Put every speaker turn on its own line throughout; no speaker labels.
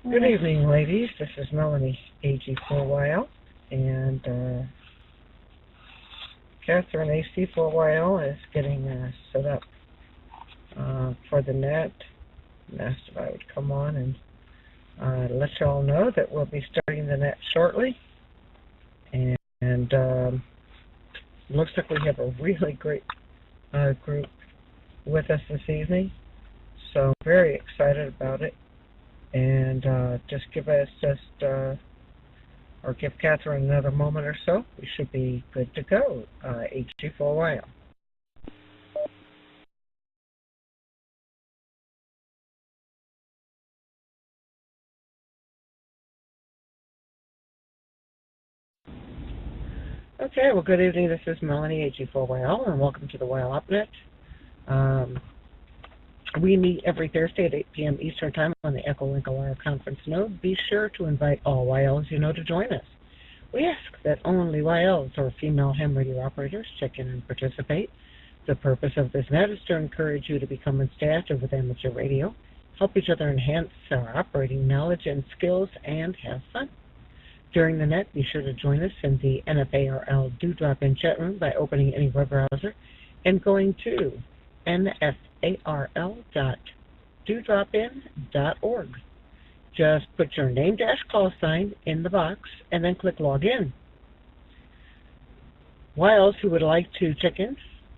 Good evening, ladies. This is Melanie, AG4YL, and Catherine, AC4YL, is getting set up for the net. And asked if I would come on and let you all know that we'll be starting the net shortly. And looks like we have a really great group with us this evening, so I'm very excited about it. And just give Catherine another moment or so. We should be good to go. HG4YL. Okay, well, good evening. This is Melanie, AG4YL, and welcome to the YL OP NET. We meet every Thursday at 8 p.m. Eastern Time on the Echo Link Alara Conference node. Be sure to invite all YLs you know to join us. We ask that only YLs or female ham radio operators check in and participate. The purpose of this net is to encourage you to become and stay active with amateur radio, help each other enhance our operating knowledge and skills, and have fun. During the net, be sure to join us in the NFARL Do-Drop-In chat room by opening any web browser and going to nfarl.dodropin.org. Just put your name-call sign in the box and then click Login. YLs who would like to check in,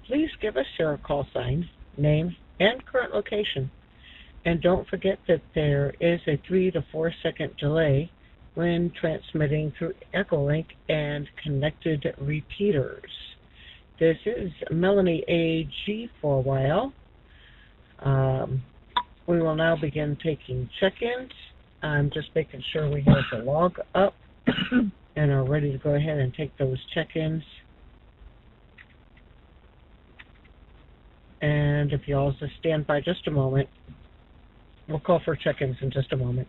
please give us your call sign, name, and current location. And don't forget that there is a 3 to 4 second delay when transmitting through Echolink and connected repeaters. This is Melanie AG4YL. We will now begin taking check-ins. I'm just making sure we have the log up and are ready to go ahead and take those check-ins. And if you all just stand by just a moment, we'll call for check-ins in just a moment.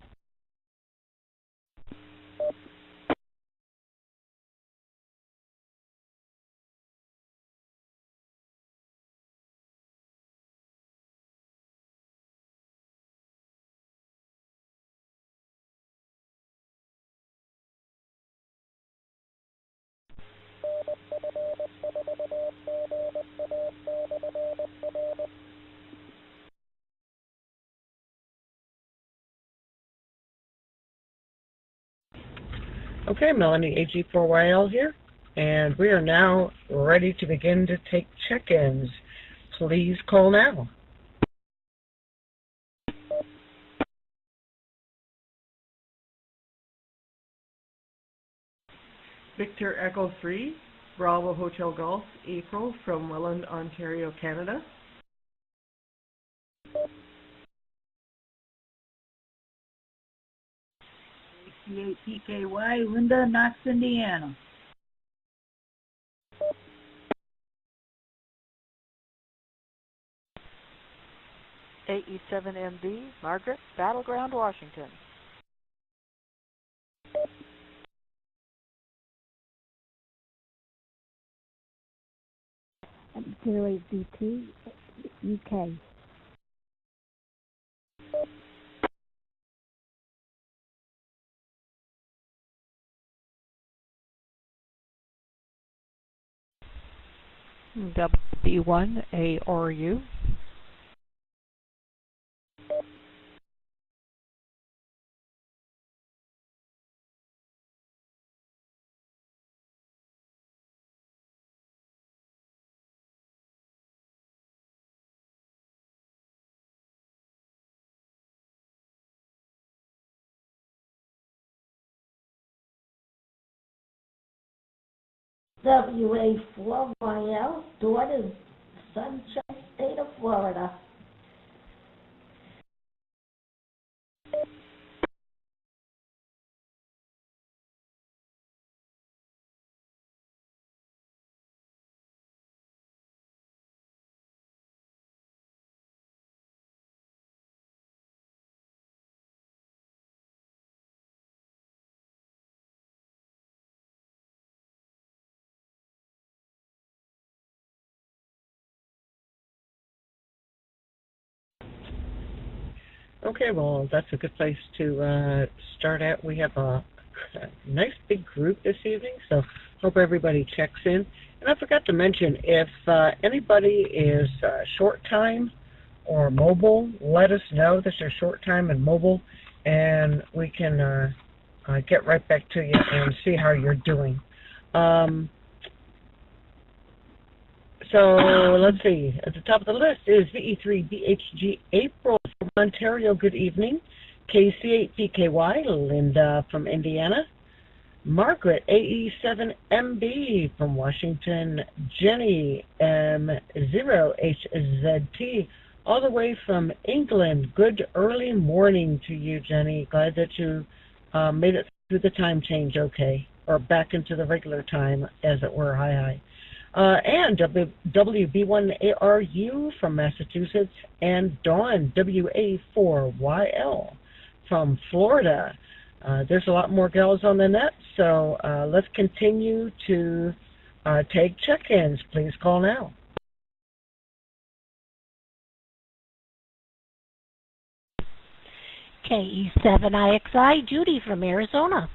Okay, Melanie AG4YL here, and we are now ready to begin to take check-ins. Please call now.
Victor Echo 3, Bravo Hotel Golf, April from Welland, Ontario, Canada.
PKY, Linda, Knox, Indiana.
AE7MB, Margaret, Battleground, Washington.
Zero DT, UK.
WB1, ARU.
WA4YL, Daughters, Sunshine State of Florida.
Okay, well, that's a good place to start out. We have a nice big group this evening, so hope everybody checks in. And I forgot to mention, if anybody is short time or mobile, let us know that you're short time and mobile, and we can get right back to you and see how you're doing. So let's see. At the top of the list is VE3BHG April from Ontario. Good evening. KC8PKY Linda from Indiana. Margaret AE7MB from Washington. Jenny M0HZT all the way from England. Good early morning to you, Jenny. Glad that you made it through the time change okay, or back into the regular time, as it were. Hi. And WB1ARU from Massachusetts, and Dawn WA4YL from Florida. There's a lot more gals on the net, so let's continue to take check-ins. Please call now.
KE7IXI, Judy from Arizona.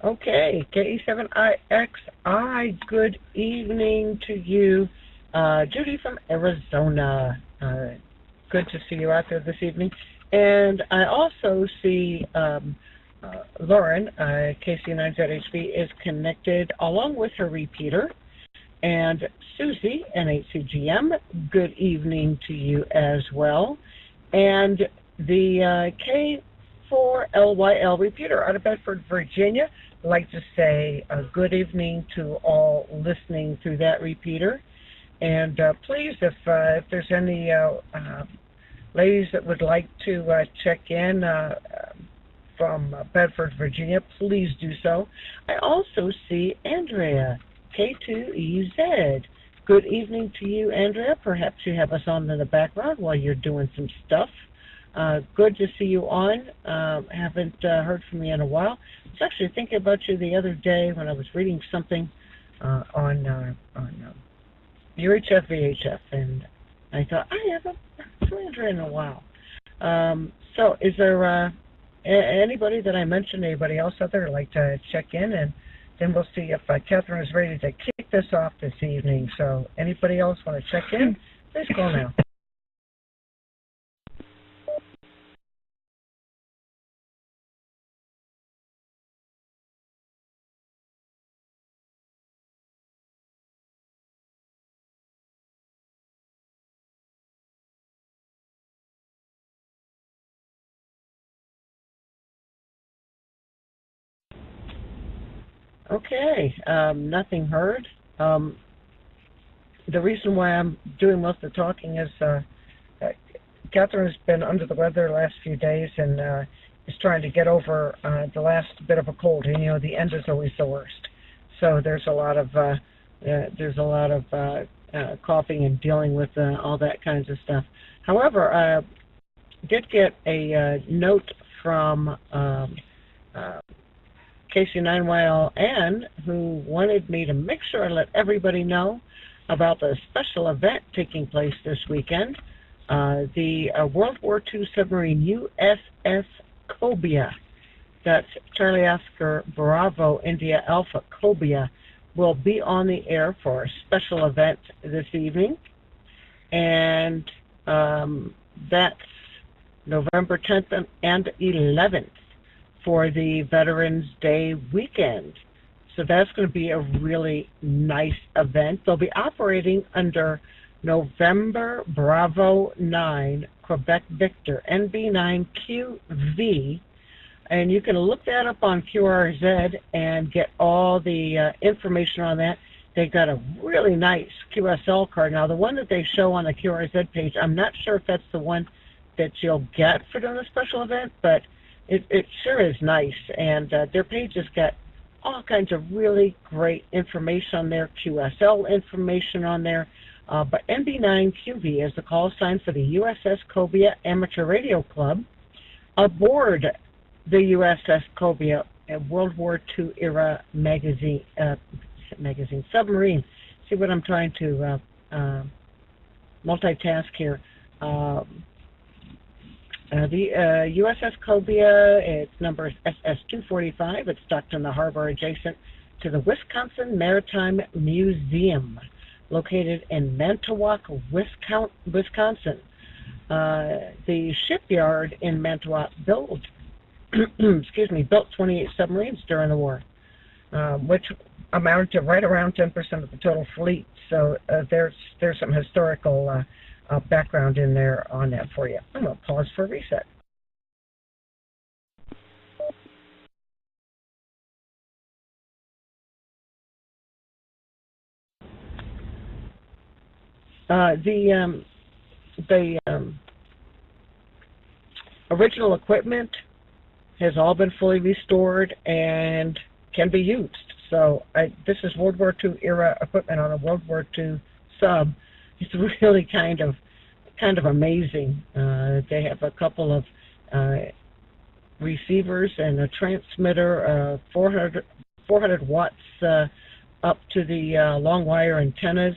Okay, KE7IXI, good evening to you. Judy from Arizona. Good to see you out there this evening. And I also see Lauren, KC9ZHB, is connected along with her repeater. And Susie, NHCGM, good evening to you as well. And the K4LYL repeater out of Bedford, Virginia. I'd like to say good evening to all listening through that repeater. And please, if there's any ladies that would like to check in from Bedford, Virginia, please do so. I also see Andrea, K2EZ. Good evening to you, Andrea. Perhaps you have us on in the background while you're doing some stuff. Good to see you on. Haven't heard from you in a while. I was actually thinking about you the other day when I was reading something on UHF VHF, and I thought, I haven't seen her in a while. So is there anybody that I mentioned, anybody else out there who'd like to check in? And then we'll see if Catherine is ready to kick this off this evening. So anybody else want to check in? Please call now. Okay, nothing heard. The reason why I'm doing most of the talking is Catherine has been under the weather the last few days and is trying to get over the last bit of a cold. And you know, the end is always the worst. So there's a lot of coughing and dealing with all that kinds of stuff. However, I did get a note from KC9YLN, who wanted me to make sure I let everybody know about the special event taking place this weekend. The World War II submarine USS Cobia, that's Charlie Oscar Bravo India Alpha Cobia, will be on the air for a special event this evening. And that's November 10th and 11th. For the Veterans Day weekend. So that's going to be a really nice event. They'll be operating under November Bravo 9, Quebec Victor, NB9QV, And you can look that up on QRZ and get all the information on that. They've got a really nice QSL card. Now, the one that they show on the QRZ page, I'm not sure if that's the one that you'll get for doing a special event, but it sure is nice. And their page has got all kinds of really great information on there, QSL information on there. But NB9QV is the call sign for the USS Cobia Amateur Radio Club aboard the USS Cobia, a World War II era magazine submarine. See what I'm trying to multitask here. The USS Cobia, its number is SS-245. It's docked in the harbor adjacent to the Wisconsin Maritime Museum, located in Manitowoc, Wisconsin. The shipyard in Manitowoc built 28 submarines during the war, which amounted to right around 10% of the total fleet. So there's some historical background in there on that for you. I'm going to pause for a reset. The original equipment has all been fully restored and can be used. So this is World War II era equipment on a World War II sub. It's really kind of amazing. They have a couple of receivers and a transmitter, 400 watts up to the long wire antennas.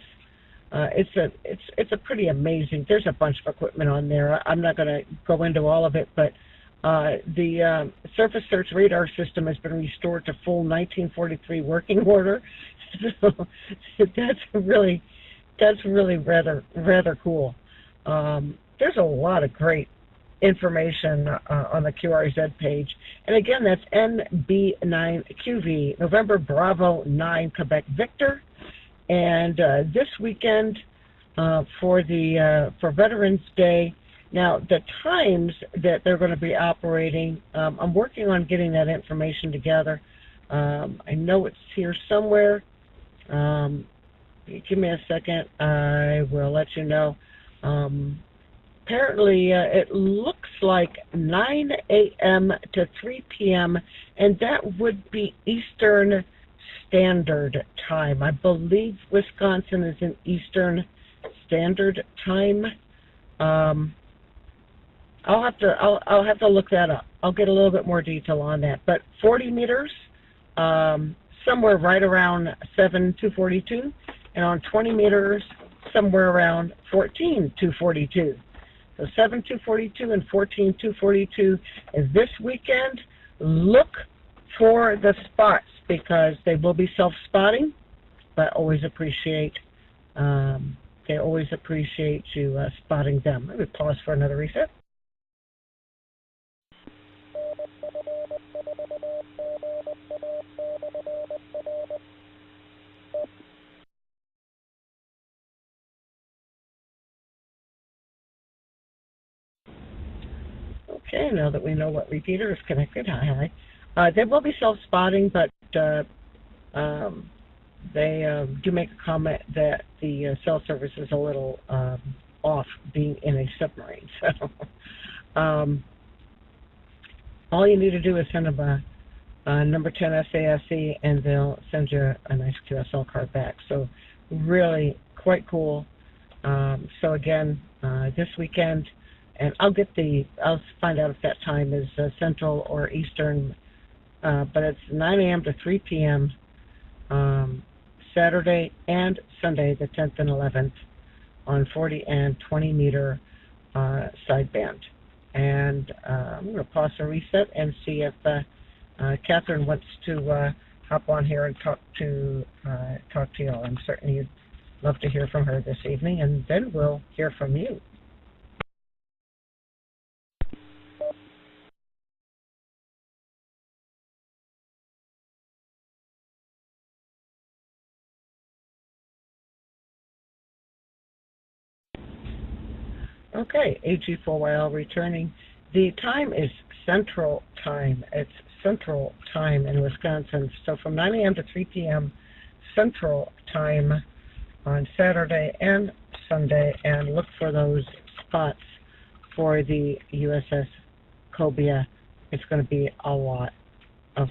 It's a pretty amazing. There's a bunch of equipment on there. I'm not going to go into all of it, but the surface search radar system has been restored to full 1943 working order. So that's really rather cool. There's a lot of great information on the QRZ page. And again, that's NB9QV, November Bravo 9, Quebec Victor. And this weekend for Veterans Day, now the times that they're going to be operating, I'm working on getting that information together. I know it's here somewhere. Give me a second. I will let you know. Apparently, it looks like 9 a.m. to 3 p.m., and that would be Eastern Standard Time. I believe Wisconsin is in Eastern Standard Time. I'll have to look that up. I'll get a little bit more detail on that. But 40 meters, somewhere right around 7-242, and on 20 meters, somewhere around 14-242. So 7-242 and 14-242 is this weekend. Look for the spots because they will be self-spotting, but always appreciate they always appreciate you spotting them. Let me pause for another reset. Okay, now that we know what repeater is connected, hi. They will be self-spotting, but they do make a comment that the cell service is a little off being in a submarine. So all you need to do is send them a number 10 SASE, and they'll send you a nice QSL card back. So really quite cool. So again, this weekend, and I'll find out if that time is Central or Eastern, but it's 9 a.m. to 3 p.m. Saturday and Sunday, the 10th and 11th, on 40 and 20 meter sideband. And I'm going to pause and reset and see if Catherine wants to hop on here and talk to you all. I'm certain you'd love to hear from her this evening, and then we'll hear from you. Okay, AG4YL returning. The time is Central Time. It's Central Time in Wisconsin. So from 9 a.m. to 3 p.m. Central Time on Saturday and Sunday, and look for those spots for the USS Cobia. It's going to be a lot of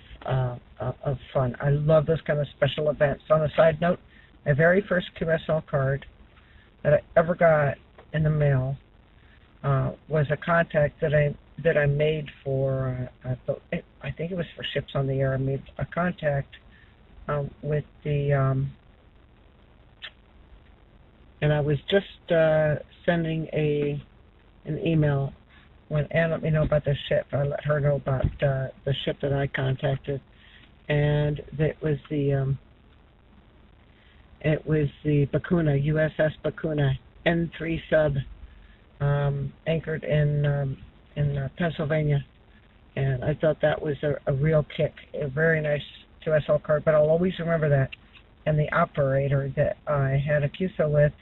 fun. I love those kind of special events. On a side note, my very first QSL card that I ever got in the mail was a contact that I made for I think it was for Ships on the Air. I made a contact with the and I was just sending an email when Anne let me know about the ship. I let her know about the ship that I contacted, and it was the Bakuna, USS Bakuna, N3 sub, anchored in Pennsylvania, and I thought that was a real kick, a very nice QSL card. But I'll always remember that. And the operator that I had a QSL with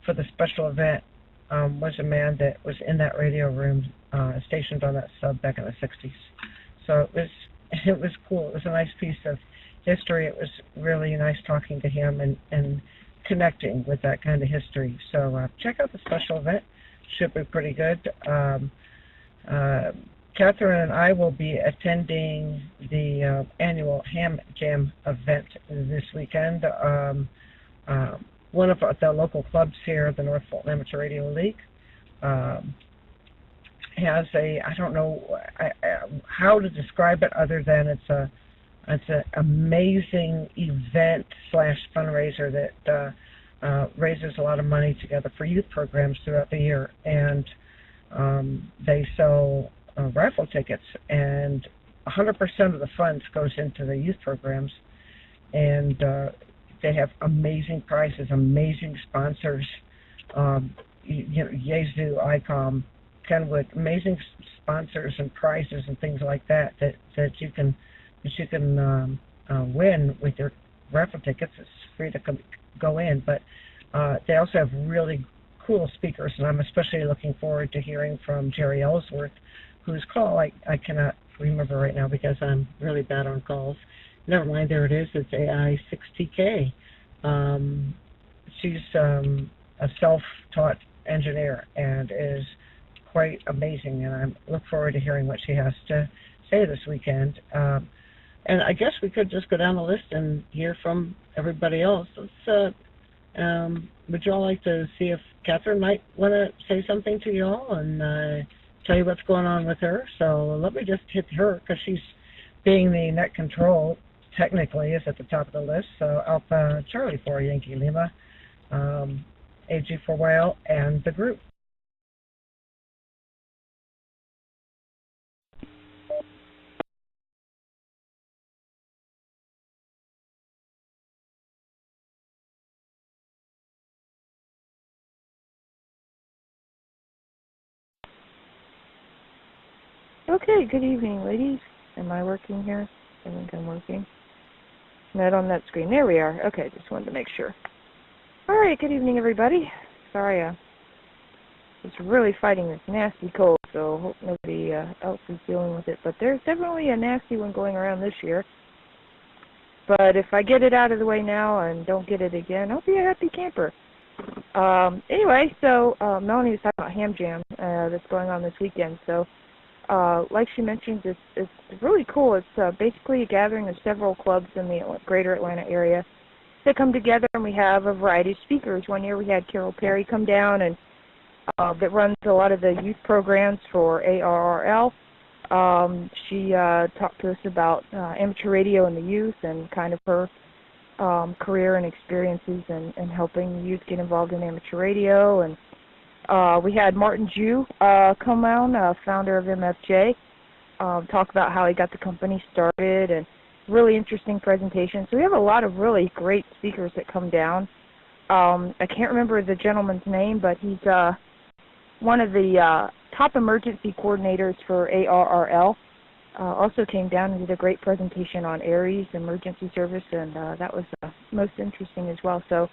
for the special event was a man that was in that radio room, stationed on that sub back in the 60s. So it was cool. It was a nice piece of history. It was really nice talking to him and connecting with that kind of history. So check out the special event. Should be pretty good. Catherine and I will be attending the annual Ham Jam event this weekend. One of the local clubs here, the North Fulton Amateur Radio League, has I don't know how to describe it other than it's an amazing event / fundraiser that raises a lot of money together for youth programs throughout the year, and they sell raffle tickets, and 100% of the funds goes into the youth programs, and they have amazing prizes, amazing sponsors, Yazoo, ICOM, Kenwood, amazing sponsors and prizes and things like that you can win with your raffle tickets. It's free to go in, but they also have really cool speakers, and I'm especially looking forward to hearing from Jerry Ellsworth, whose call I cannot remember right now because I'm really bad on calls. Never mind, there it is. It's AI60K. She's a self-taught engineer and is quite amazing, and I look forward to hearing what she has to say this weekend. And I guess we could just go down the list and hear from everybody else. Let's, would you all like to see if Catherine might want to say something to you all and tell you what's going on with her? So let me just hit her, because she's being the net control, technically, is at the top of the list. So Alpha Charlie for Yankee Lima, AG for Whale, and the group.
Okay, good evening, ladies. Am I working here? I think I'm working. Not on that screen. There we are. Okay, just wanted to make sure. All right, good evening, everybody. Sorry, I was really fighting this nasty cold, so hope nobody else is dealing with it. But there's definitely a nasty one going around this year. But if I get it out of the way now and don't get it again, I'll be a happy camper. Anyway, so Melanie was talking about Ham Jam that's going on this weekend. So like she mentioned, it's really cool. It's basically a gathering of several clubs in the greater Atlanta area that come together, and we have a variety of speakers. One year we had Carol Perry come down, and that runs a lot of the youth programs for ARRL. She talked to us about amateur radio and the youth and kind of her career and experiences and helping youth get involved in amateur radio. And we had Martin Jew come on, founder of MFJ, talk about how he got the company started, and really interesting presentation. So we have a lot of really great speakers that come down. I can't remember the gentleman's name, but he's one of the top emergency coordinators for ARRL. Also came down and did a great presentation on ARES emergency service, and that was most interesting as well. So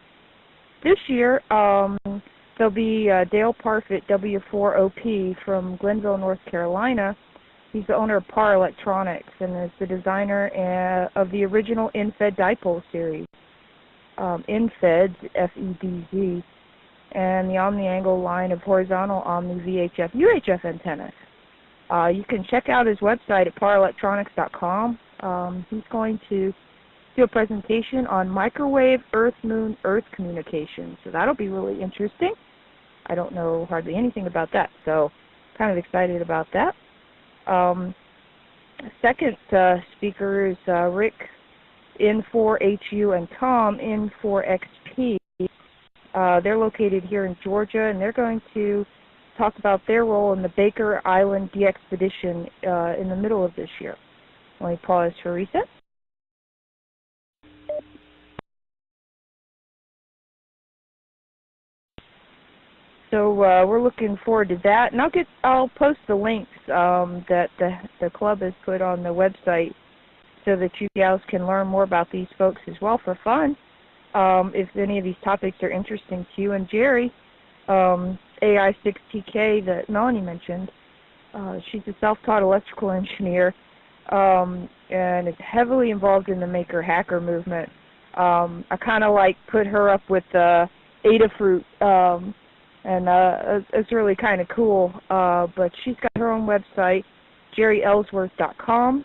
this year, there'll be Dale Parfit, W4OP from Glenville, North Carolina, He's the owner of PAR Electronics and is the designer of the original InFed dipole series, InFeds, F-E-D-Z, and the OmniAngle line of horizontal Omni VHF UHF antennas. You can check out his website at parelectronics.com. He's going to do a presentation on microwave Earth-Moon-Earth communication, so that'll be really interesting. I don't know hardly anything about that, so kind of excited about that. Second speaker is Rick N4HU and Tom N4XP. They're located here in Georgia, and they're going to talk about their role in the Baker Island de-expedition in the middle of this year. Let me pause for reset. So we're looking forward to that, and I'll post the links that the club has put on the website so that you gals can learn more about these folks as well for fun. If any of these topics are interesting to you. And Jerry, AI6TK that Melanie mentioned, she's a self-taught electrical engineer and is heavily involved in the maker-hacker movement. I kind of like put her up with Adafruit, and it's really kind of cool. But she's got her own website, jerryellsworth.com.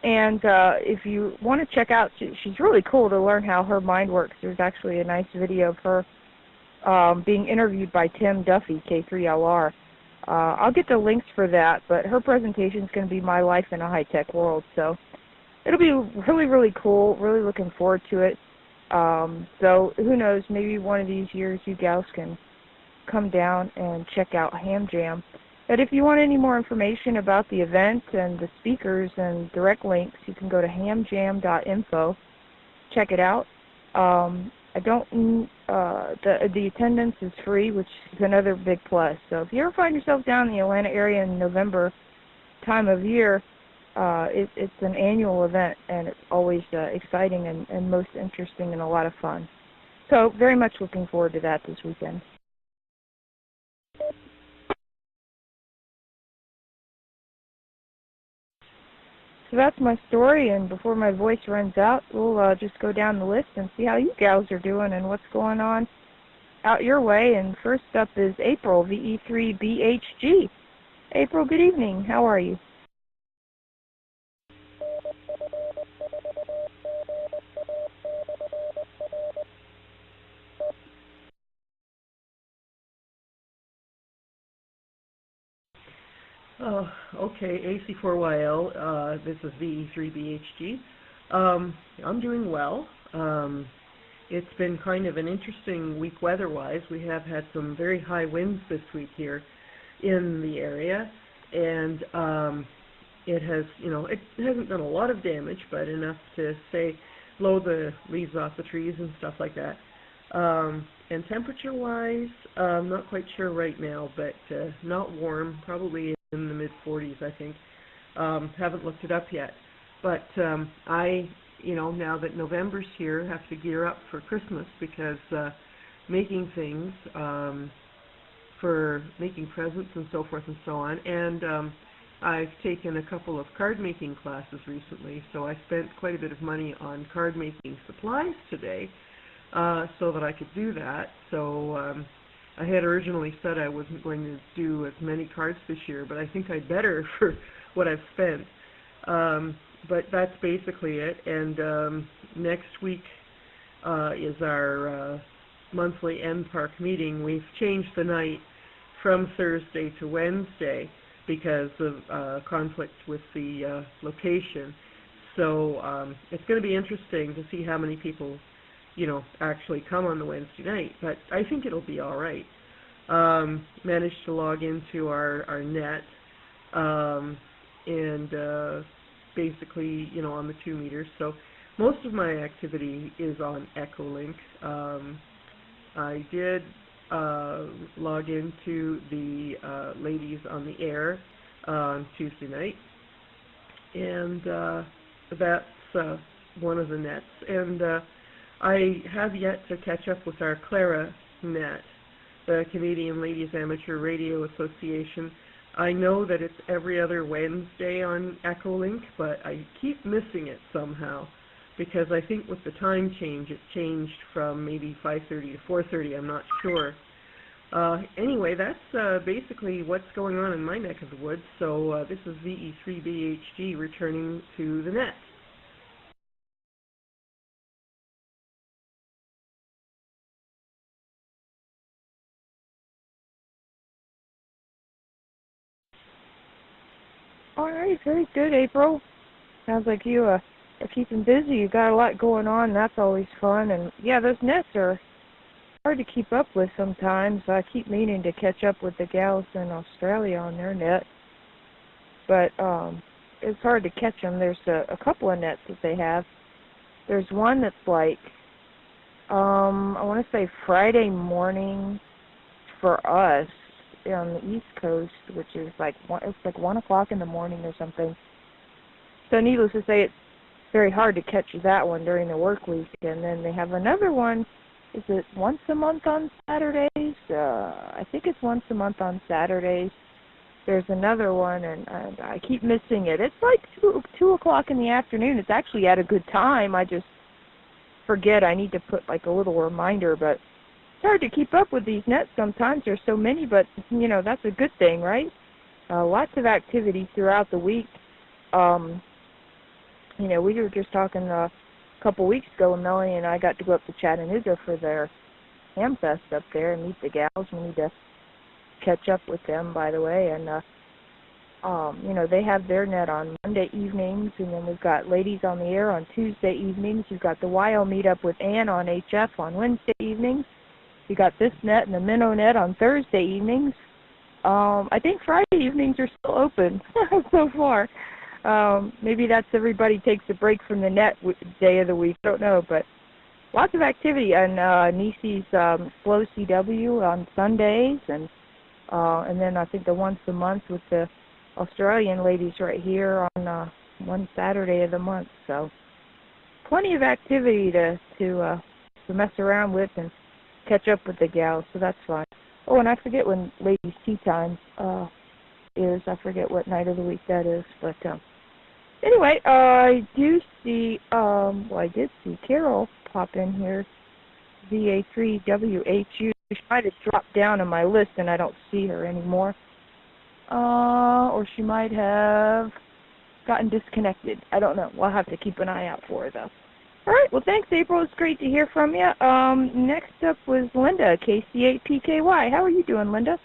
And if you want to check out, she's really cool to learn how her mind works. There's actually a nice video of her being interviewed by Tim Duffy, K3LR. I'll get the links for that, but her presentation is going to be My Life in a High-Tech World. So it'll be really, really cool. Really looking forward to it. So who knows, maybe one of these years you gals can come down and check out Ham Jam. But if you want any more information about the event and the speakers and direct links, you can go to hamjam.info. Check it out. The attendance is free, which is another big plus. So if you ever find yourself down in the Atlanta area in November time of year, it's an annual event, and it's always exciting and most interesting and a lot of fun. So very much looking forward to that this weekend. So that's my story, and before my voice runs out, we'll just go down the list and see how you gals are doing and what's going on out your way. And first up is April, VE3BHG. April, good evening. How are you?
Okay, AC4YL, this is VE3BHG. I'm doing well. It's been kind of an interesting week weather-wise. We have had some very high winds this week here in the area, and it has, it hasn't done a lot of damage, but enough to say blow the leaves off the trees and stuff like that. And temperature-wise, I'm not quite sure right now, but not warm, probably in the mid-40s, I think. Haven't looked it up yet. But I, now that November's here, have to gear up for Christmas because making things for making presents and so forth and so on. And I've taken a couple of card-making classes recently, so I spent quite a bit of money on card-making supplies today so that I could do that. So I had originally said I wasn't going to do as many cards this year, but I think I'd better for what I've spent. But that's basically it. And next week is our monthly NPARC meeting. We've changed the night from Thursday to Wednesday because of conflict with the location. So it's going to be interesting to see how many people actually come on the Wednesday night, but I think it'll be all right. Managed to log into our net and basically, on the 2 meters. So most of my activity is on Echolink. I did log into the ladies on the air on Tuesday night, and that's one of the nets. And I have yet to catch up with our Clara net, the Canadian Ladies Amateur Radio Association. I know that it's every other Wednesday on Echolink, but I keep missing it somehow because I think with the time change it changed from maybe 5:30 to 4:30. I'm not sure. Anyway, that's basically what's going on in my neck of the woods. So this is VE3BHG returning to the net.
All right, very good, April. Sounds like you are keeping busy. You got a lot going on. That's always fun. And yeah, those nets are hard to keep up with sometimes. I keep meaning to catch up with the gals in Australia on their net, but it's hard to catch them. There's a couple of nets that they have. There's one that's like I want to say Friday morning for us on the East Coast, which is like it's like 1 o'clock in the morning or something. So needless to say, it's very hard to catch that one during the work week. And then they have another one. Is it once a month on Saturdays? I think it's once a month on Saturdays. There's another one, and I keep missing it. It's like 2 o'clock in the afternoon. It's actually at a good time. I just forget. I need to put like a little reminder, but it's hard to keep up with these nets sometimes. There's so many, but, you know, that's a good thing, right? Lots of activity throughout the week. You know, we were just talking a couple weeks ago, Melanie and I got to go up to Chattanooga for their Hamfest up there and meet the gals. We need to catch up with them, by the way. And, you know, they have their net on Monday evenings, and then we've got Ladies on the Air on Tuesday evenings. You've got the YO meetup with Ann on HF on Wednesday evenings. You got this net and the Minnow net on Thursday evenings. I think Friday evenings are still open so far. Maybe that's everybody takes a break from the net day of the week. I don't know, but lots of activity. And Nisi's Slow CW on Sundays, and then I think the once a month with the Australian ladies right here on one Saturday of the month. So plenty of activity to mess around with and catch up with the gals. So that's fun. Oh, and I forget when ladies' tea time is. I forget what night of the week that is, but anyway, I do see, well, I did see Carol pop in here, VA3WHU. She might have dropped down on my list and I don't see her anymore. Or she might have gotten disconnected. I don't know. We'll have to keep an eye out for her, though. All right. Well, thanks, April. It's great to hear from you. Next up was Linda, KC8PKY. How are you doing, Linda?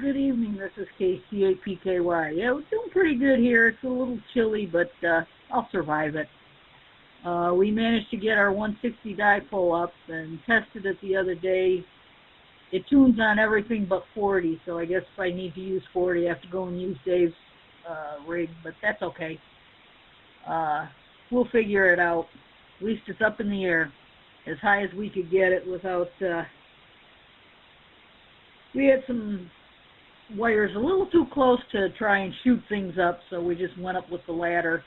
Good evening, this is KC8PKY. Yeah, we're doing pretty good here. It's a little chilly, but I'll survive it. We managed to get our 160 dipole up and tested it the other day. It tunes on everything but 40, so I guess if I need to use 40, I have to go and use Dave's rig, but that's okay. We'll figure it out. At least it's up in the air, as high as we could get it without... we had some wires a little too close to try and shoot things up, so we just went up with the ladder.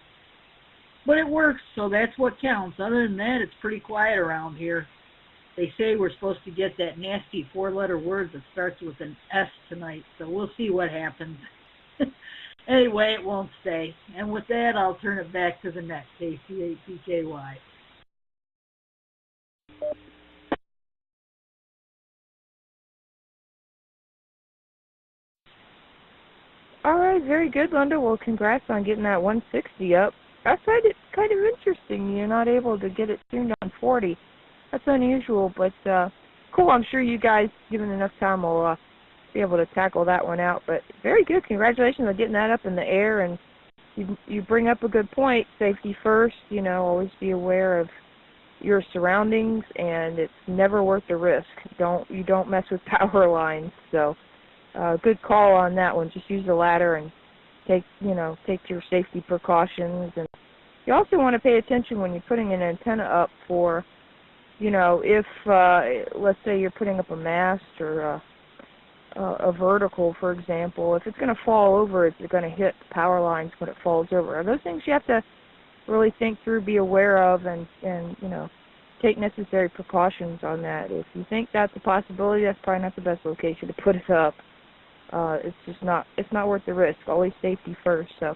But it works, so that's what counts. Other than that, it's pretty quiet around here. They say we're supposed to get that nasty 4-letter word that starts with an S tonight, so we'll see what happens. Anyway, it won't stay. And with that, I'll turn it back to the net, KC8PKY.
All right, very good, Linda. Well, congrats on getting that 160 up. I find it kind of interesting you're not able to get it tuned on 40. That's unusual, but cool. I'm sure you guys, given enough time, will be able to tackle that one out. But very good. Congratulations on getting that up in the air. And you bring up a good point. Safety first. You know, always be aware of your surroundings, and it's never worth the risk. You don't mess with power lines. So good call on that one. Just use the ladder and take your safety precautions. And you also want to pay attention when you're putting an antenna up for, you know, if let's say you're putting up a mast or a vertical, for example, if it's going to fall over, it's going to hit the power lines when it falls over. Are those things you have to really think through, be aware of, and you know, take necessary precautions on that. If you think that's a possibility, that's probably not the best location to put it up. It's just not, it's not worth the risk. Always safety first. So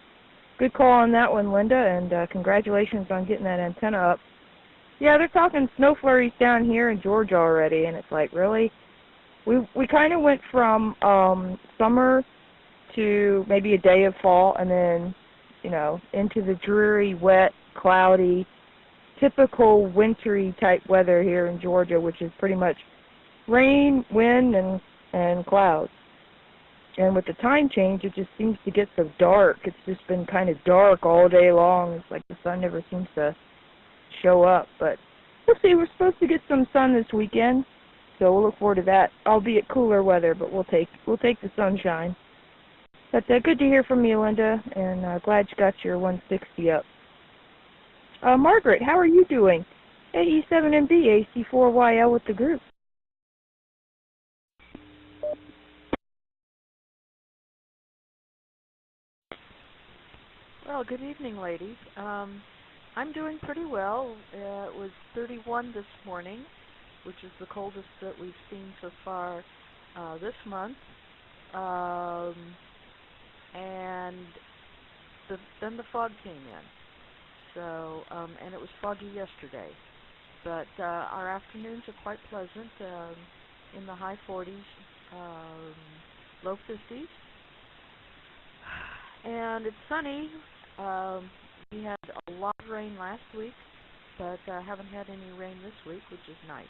good call on that one, Linda, and congratulations on getting that antenna up. Yeah, they're talking snow flurries down here in Georgia already, and it's like, really? We kind of went from summer to maybe a day of fall, and then, you know, into the dreary, wet, cloudy, typical wintry type weather here in Georgia, which is pretty much rain, wind, and clouds. And with the time change, it just seems to get so dark. It's just been kind of dark all day long. It's like the sun never seems to show up. But we'll see. We're supposed to get some sun this weekend, so we'll look forward to that. Albeit cooler weather, but we'll take the sunshine. But good to hear from you, Linda, and glad you got your 160 up. Margaret, how are you doing? AE7MB, AC4YL with the group.
Well, good evening, ladies. I'm doing pretty well. It was 31 this morning, which is the coldest that we've seen so far this month. And then the fog came in. So, and it was foggy yesterday. But our afternoons are quite pleasant, in the high 40s, low 50s. And it's sunny. We had a lot of rain last week, but haven't had any rain this week, which is nice.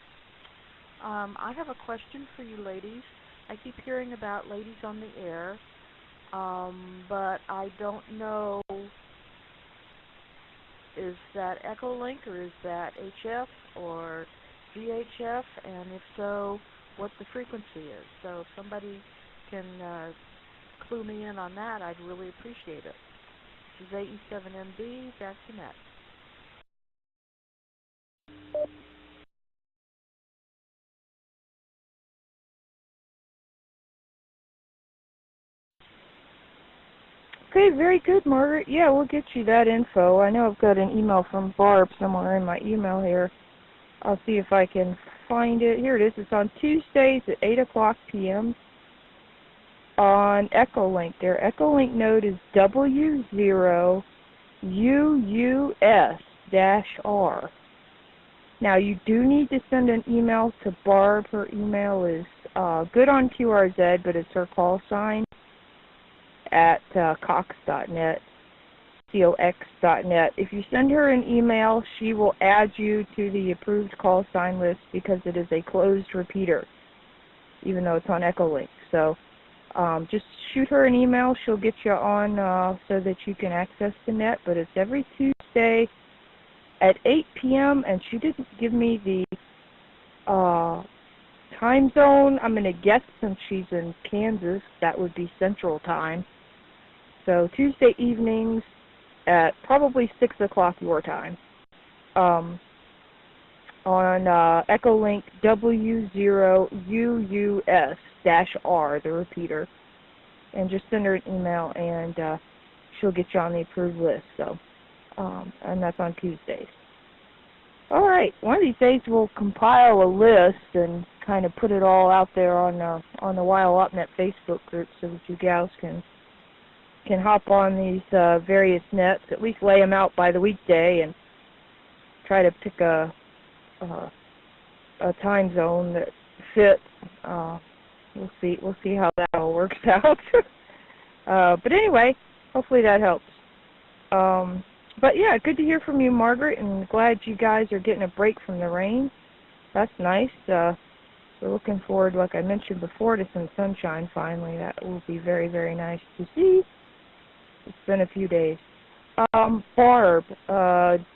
I have a question for you ladies. I keep hearing about ladies on the air, but I don't know, is that Echolink or is that HF or VHF, and if so, what the frequency is. So if somebody can clue me in on that, I'd really appreciate it. This is AE7MB, back to net.
Okay, very good, Margaret. Yeah, we'll get you that info. I know I've got an email from Barb somewhere in my email here. I'll see if I can find it. Here it is. It's on Tuesdays at 8 o'clock p.m. on Echolink. Their Echolink node is W0UUS-R. Now, you do need to send an email to Barb. Her email is good on QRZ, but it's her call sign at cox.net, cox.net. If you send her an email, she will add you to the approved call sign list because it is a closed repeater, even though it's on Echolink. So just shoot her an email. She'll get you on so that you can access the net, but it's every Tuesday at 8 p.m., and she didn't give me the time zone. I'm going to guess since she's in Kansas, that would be Central Time. So Tuesday evenings at probably 6 o'clock your time on Echolink W0UUS-R, the repeater. And just send her an email and she'll get you on the approved list. So, and that's on Tuesdays. All right, one of these days we'll compile a list and kind of put it all out there on the WildOpNet Facebook group so that you gals can hop on these various nets, at least lay them out by the weekday and try to pick a time zone that fits. We'll see how that all works out. But anyway, hopefully that helps. But yeah, good to hear from you, Margaret, and glad you guys are getting a break from the rain. That's nice. We're looking forward, like I mentioned before, to some sunshine finally. That will be very, very nice to see. It's been a few days. Barb, darn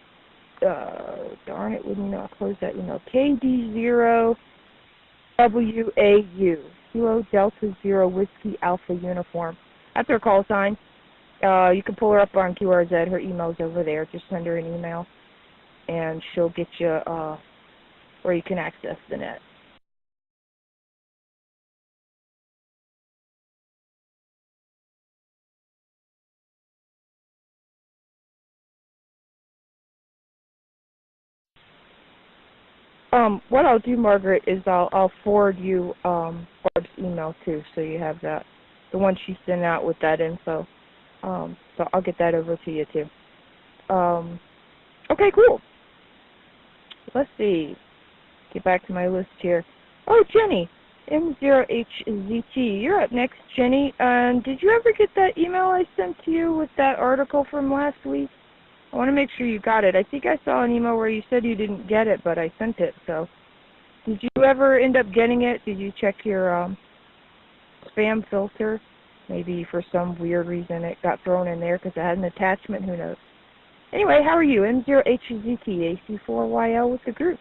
it, wouldn't you know, I'll close that email. KD0WAU, Kilo Delta Zero Whiskey Alpha Uniform. That's her call sign. You can pull her up on QRZ. Her email's over there. Just send her an email, and she'll get you where you can access the net. what I'll do, Margaret, is I'll forward you Barb's email too, so you have that, the one she sent out with that info. So I'll get that over to you too. Okay, cool. Let's see. Get back to my list here. Oh, Jenny, M0HZT. You're up next, Jenny. Did you ever get that email I sent to you with that article from last week? I want to make sure you got it. I think I saw an email where you said you didn't get it, but I sent it. So, did you ever end up getting it? Did you check your spam filter? Maybe for some weird reason it got thrown in there because it had an attachment. Who knows? Anyway, how are you? M0HZT, AC4YL with the group.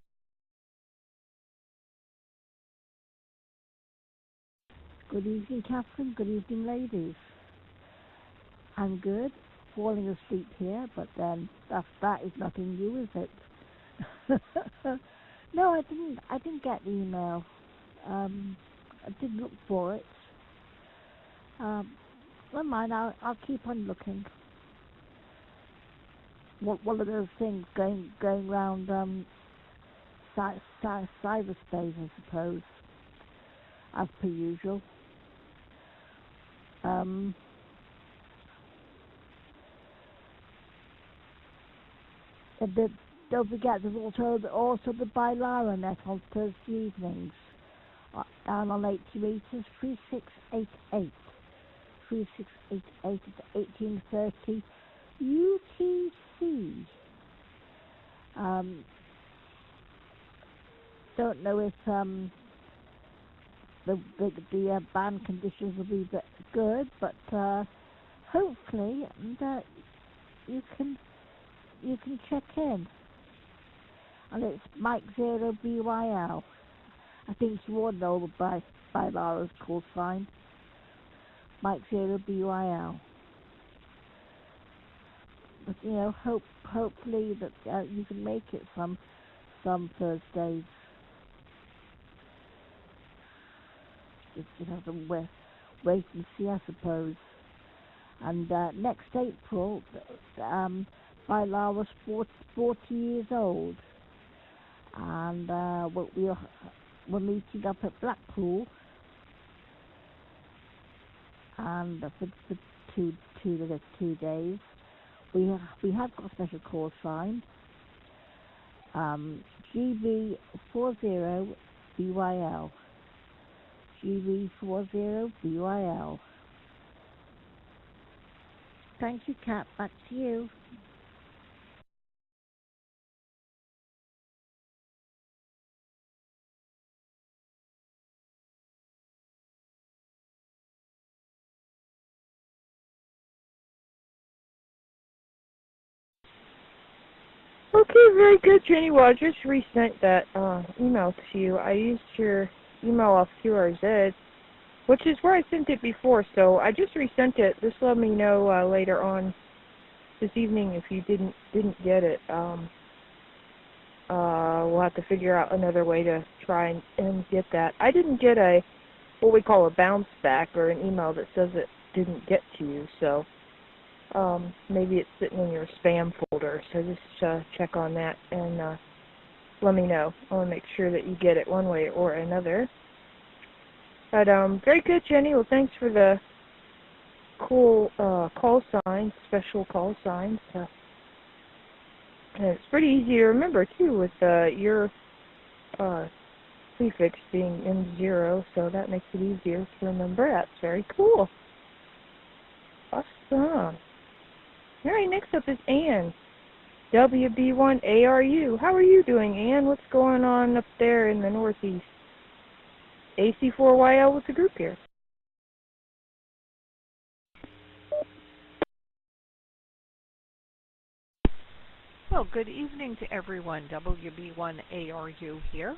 Good evening, Catherine. Good evening, ladies. I'm good. Falling asleep here, but then that is nothing new, is it? No, I didn't get the email. I didn't look for it. Never mind. I'll keep on looking. One of those things going round cyberspace, I suppose, as per usual. Don't forget, there's also the Bilara net on Thursday evenings, down on 8 meters 3688. 3688 at 1830 UTC. Don't know if the ban conditions will be good, but hopefully you can check in. And it's Mike 0 BYL. I think you all know the Bilara's call sign. Mike 0 BYL. But hopefully that you can make it some Thursdays. Just have to wait and see, I suppose. And next April, Bilar was 40 years old, and we're meeting up at Blackpool, and for 2 days. We have got a special call sign. GB40 BYL. GB40 BYL. Thank you, Kat. Back to you.
Okay, very good, Jenny. Well, I just resent that email to you. I used your email off QRZ, which is where I sent it before, so I just resent it. Just let me know later on this evening if you didn't get it. We'll have to figure out another way to try and get that. I didn't get what we call a bounce back or an email that says it didn't get to you, so maybe it's sitting in your spam folder, so just check on that and let me know. I want to make sure that you get it one way or another. But very good, Jenny. Well, thanks for the cool call signs, special call signs. And it's pretty easy to remember, too, with your prefix being M0, so that makes it easier to remember. That's very cool. Awesome. All right, next up is Ann, WB1ARU. How are you doing, Ann? What's going on up there in the Northeast? AC4YL with the group here.
Well, good evening to everyone. WB1ARU here.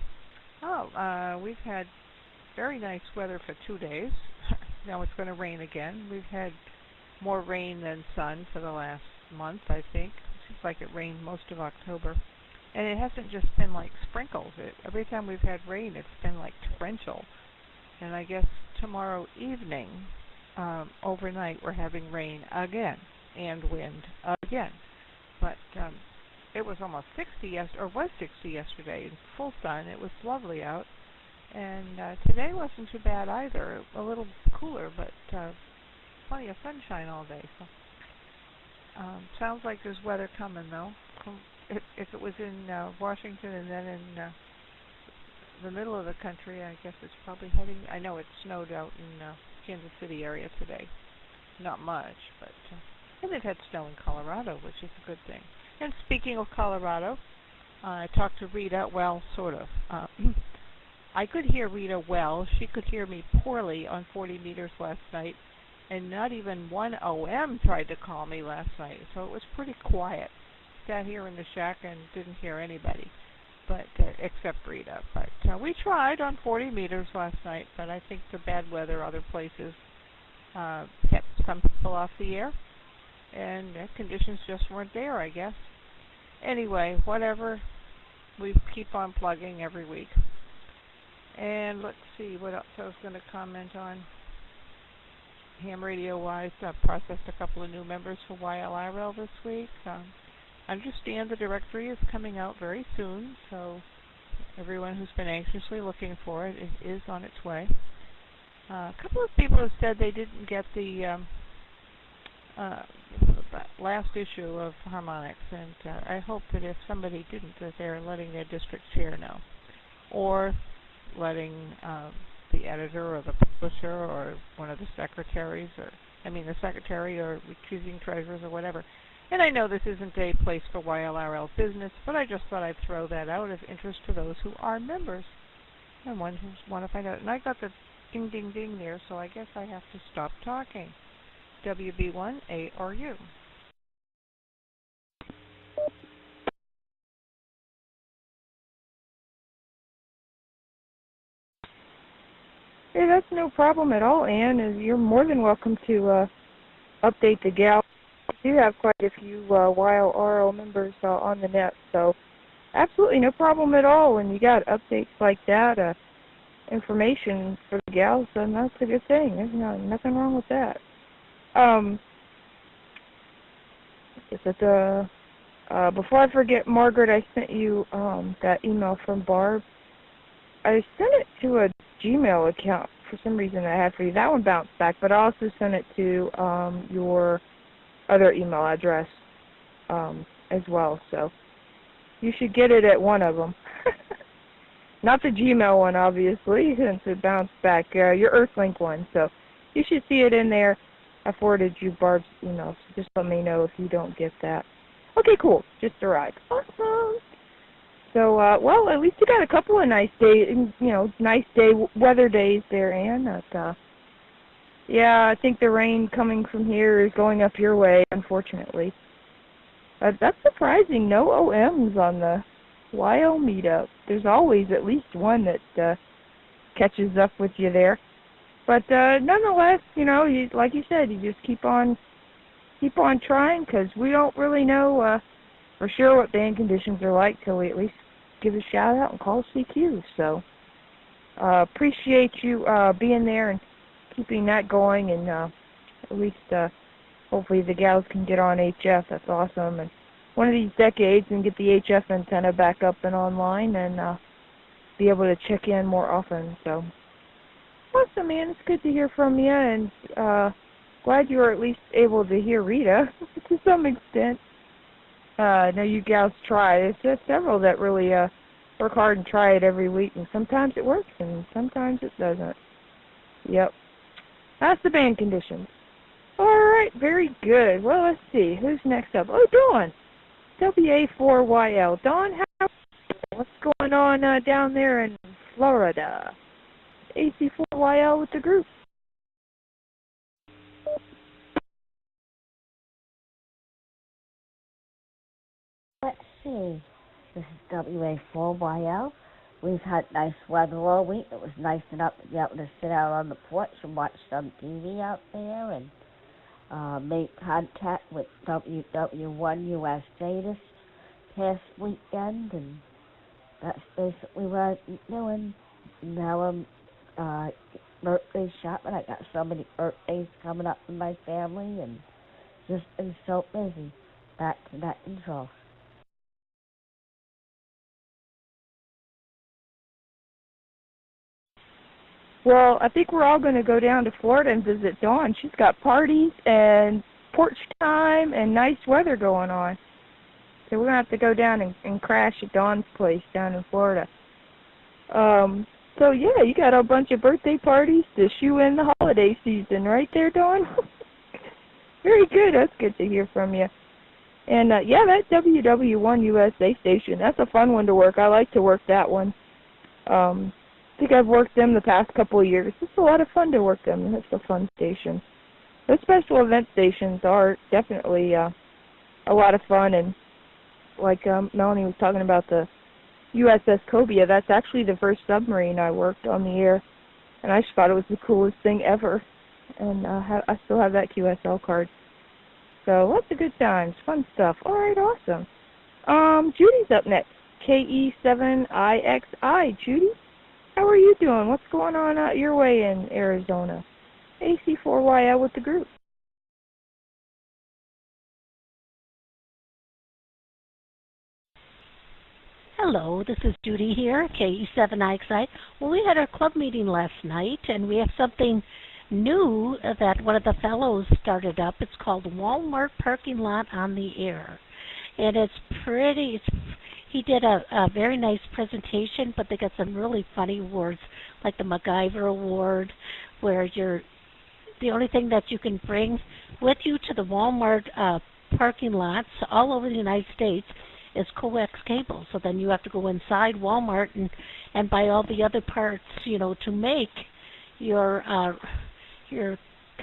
We've had very nice weather for 2 days. Now it's going to rain again. We've had more rain than sun for the last month, I think. It seems like it rained most of October. And it hasn't just been like sprinkles. Every time we've had rain, it's been like torrential. And I guess tomorrow evening, overnight, we're having rain again and wind again. But it was almost 60 or was 60 yesterday in full sun. It was lovely out. And today wasn't too bad either. A little cooler, but plenty of sunshine all day. So sounds like there's weather coming, though. If it was in Washington and then in the middle of the country, I guess it's probably heading. I know it snowed out in Kansas City area today. Not much, but and they've had snow in Colorado, which is a good thing. And speaking of Colorado, I talked to Rita. Well, sort of. I could hear Rita well. She could hear me poorly on 40 meters last night, and not even one OM tried to call me last night, so it was pretty quiet. Sat here in the shack and didn't hear anybody, but except Rita. But we tried on 40 meters last night, but I think the bad weather other places kept some people off the air, and conditions just weren't there, I guess. Anyway, whatever. We keep on plugging every week. And let's see what else I was going to comment on. Ham radio-wise, I processed a couple of new members for YLIRL this week. Understand the directory is coming out very soon, so everyone who's been anxiously looking for it, it is on its way. A couple of people have said they didn't get the last issue of Harmonics, and I hope that if somebody didn't, that they're letting their district chair know, or letting the editor or the publisher or one of the secretaries, the secretary or recusing treasurers or whatever. And I know this isn't a place for YLRL business, but I just thought I'd throw that out of interest to those who are members and ones who want to find out. And I got the ding ding ding there, so I guess I have to stop talking. WB1ARU.
Hey, that's no problem at all, Ann. You're more than welcome to update the gal. We do have quite a few YLRL members on the net, so absolutely no problem at all. When you got updates like that, information for the gals, then that's a good thing. There's nothing wrong with that. Before I forget, Margaret, I sent you that email from Barb. I sent it to a Gmail account for some reason I had for you. That one bounced back, but I also sent it to your other email address as well. So you should get it at one of them. Not the Gmail one, obviously, since it bounced back. Your Earthlink one. So you should see it in there. I forwarded you Barb's email, so just let me know if you don't get that. Okay, cool. Just arrived. Awesome. So, well, at least you got a couple of nice days, nice weather days there, Ann. Yeah, I think the rain coming from here is going up your way, unfortunately. That's surprising. No OMs on the YL meetup. There's always at least one that catches up with you there. But nonetheless, like you said, you just keep on trying, because we don't really know for sure what band conditions are like till we at least give a shout out and call CQ. So appreciate you being there and keeping that going, and at least hopefully the gals can get on HF. That's awesome. And one of these decades and get the HF antenna back up and online and be able to check in more often. So awesome, man. It's good to hear from you, and glad you were at least able to hear Rita to some extent. I know you gals try. There's just several that really work hard and try it every week, and sometimes it works and sometimes it doesn't. Yep. That's the band conditions. All right, very good. Well, let's see. Who's next up? Oh, Dawn. WA4YL. Dawn, what's going on down there in Florida? AC4YL with the group.
Let's see. This is WA4YL. We've had nice weather all week. It was nice enough to be able to sit out on the porch and watch some TV out there and make contact with WW1 USA this past weekend, and that's basically what I've been doing. Now I'm birthday shopping. I got so many birthdays coming up in my family, and just been so busy. Back to that intro.
Well, I think we're all going to go down to Florida and visit Dawn. She's got parties and porch time and nice weather going on. So we're going to have to go down and crash at Dawn's place down in Florida. So, yeah, you got a bunch of birthday parties to shoe in the holiday season right there, Dawn. Very good. That's good to hear from you. And, yeah, that WW1 USA station, that's a fun one to work. I like to work that one. I think I've worked them the past couple of years. It's a lot of fun to work them. It's a fun station. Those special event stations are definitely a lot of fun. And like Melanie was talking about the USS Cobia, that's actually the first submarine I worked on the air. And I just thought it was the coolest thing ever. And I still have that QSL card. So lots of good times, fun stuff. All right, awesome. Judy's up next. KE7IXI. Judy, how are you doing? What's going on out your way in Arizona? AC4YL with the group.
Hello, this is Judy here, KE7IXI. Well, we had our club meeting last night, and we have something new that one of the fellows started up. It's called Walmart Parking Lot on the Air. And it's pretty, he did a very nice presentation, but they got some really funny awards, like the MacGyver Award, where the only thing that you can bring with you to the Walmart parking lots all over the United States is coax cable. So then you have to go inside Walmart and buy all the other parts, to make your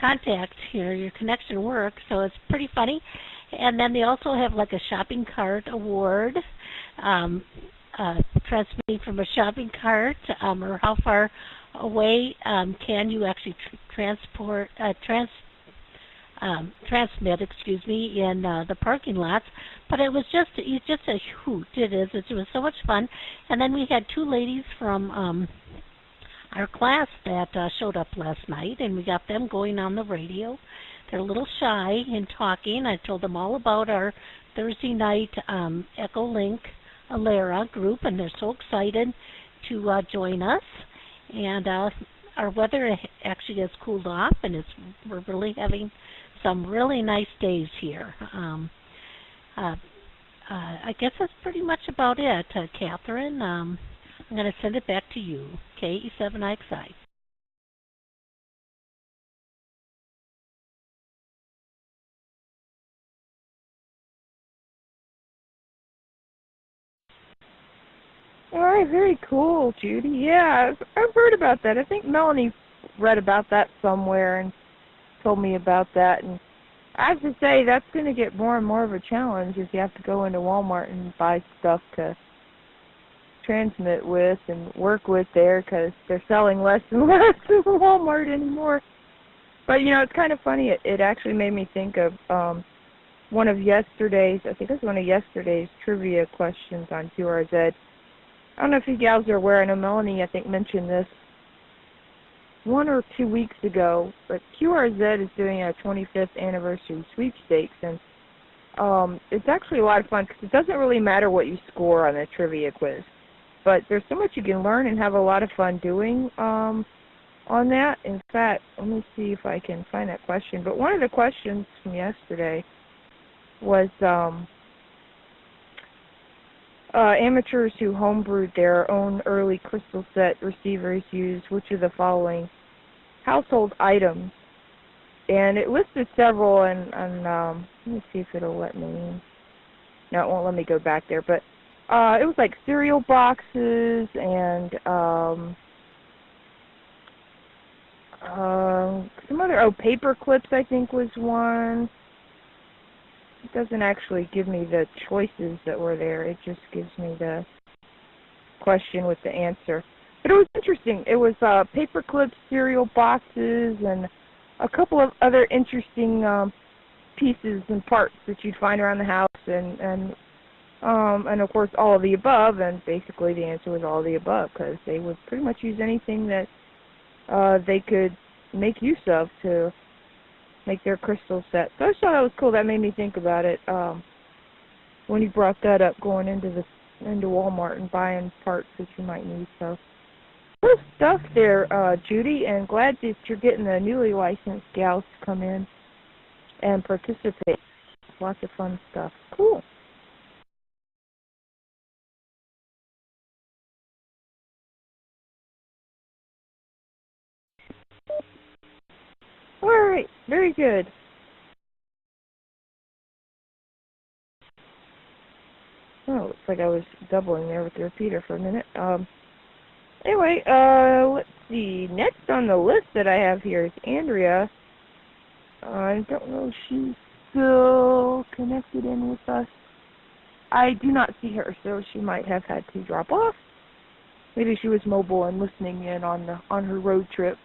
contact, your connection work. So it's pretty funny. And then they also have like a shopping cart award, transmitting from a shopping cart, or how far away can you actually transmit, in the parking lots. But it was just a hoot. It was so much fun. And then we had two ladies from our class that showed up last night, and we got them going on the radio. They're a little shy in talking. I told them all about our Thursday night Echo Alara group, and they're so excited to join us. And our weather actually has cooled off, and we're really having some really nice days here. I guess that's pretty much about it, Catherine. I'm going to send it back to you, KE7XI.
All right, very cool, Judy. Yeah, I've heard about that. I think Melanie read about that somewhere and told me about that. And I have to say, that's going to get more and more of a challenge if you have to go into Walmart and buy stuff to transmit with and work with there, because they're selling less and less in Walmart anymore. But, it's kind of funny. It actually made me think of one of yesterday's trivia questions on QRZ. I don't know if you gals are aware. I know Melanie, I think, mentioned this 1 or 2 weeks ago, but QRZ is doing a 25th anniversary sweepstakes, and it's actually a lot of fun because it doesn't really matter what you score on the trivia quiz, but there's so much you can learn and have a lot of fun doing on that. In fact, let me see if I can find that question, but one of the questions from yesterday was amateurs who homebrewed their own early crystal set receivers used which of the following household items? And it listed several, and let me see if it'll let me. No, it won't let me go back there. But it was like cereal boxes and some other. Paper clips, I think, was one. It doesn't actually give me the choices that were there. It just gives me the question with the answer. But it was interesting. It was paper clips, cereal boxes, and a couple of other interesting pieces and parts that you'd find around the house, and of course all of the above. And basically the answer was all of the above, because they would pretty much use anything that they could make use of to make their crystal set. So I just thought that was cool. That made me think about it when you brought that up, going into Walmart and buying parts that you might need. So stuff there, Judy, and glad that you're getting the newly licensed gals to come in and participate. Lots of fun stuff. Cool. All right, very good. Oh, looks like I was doubling there with the repeater for a minute. Anyway, let's see. Next on the list that I have here is Andrea. I don't know if she's still connected in with us. I do not see her, so she might have had to drop off. Maybe she was mobile and listening in on her road trip.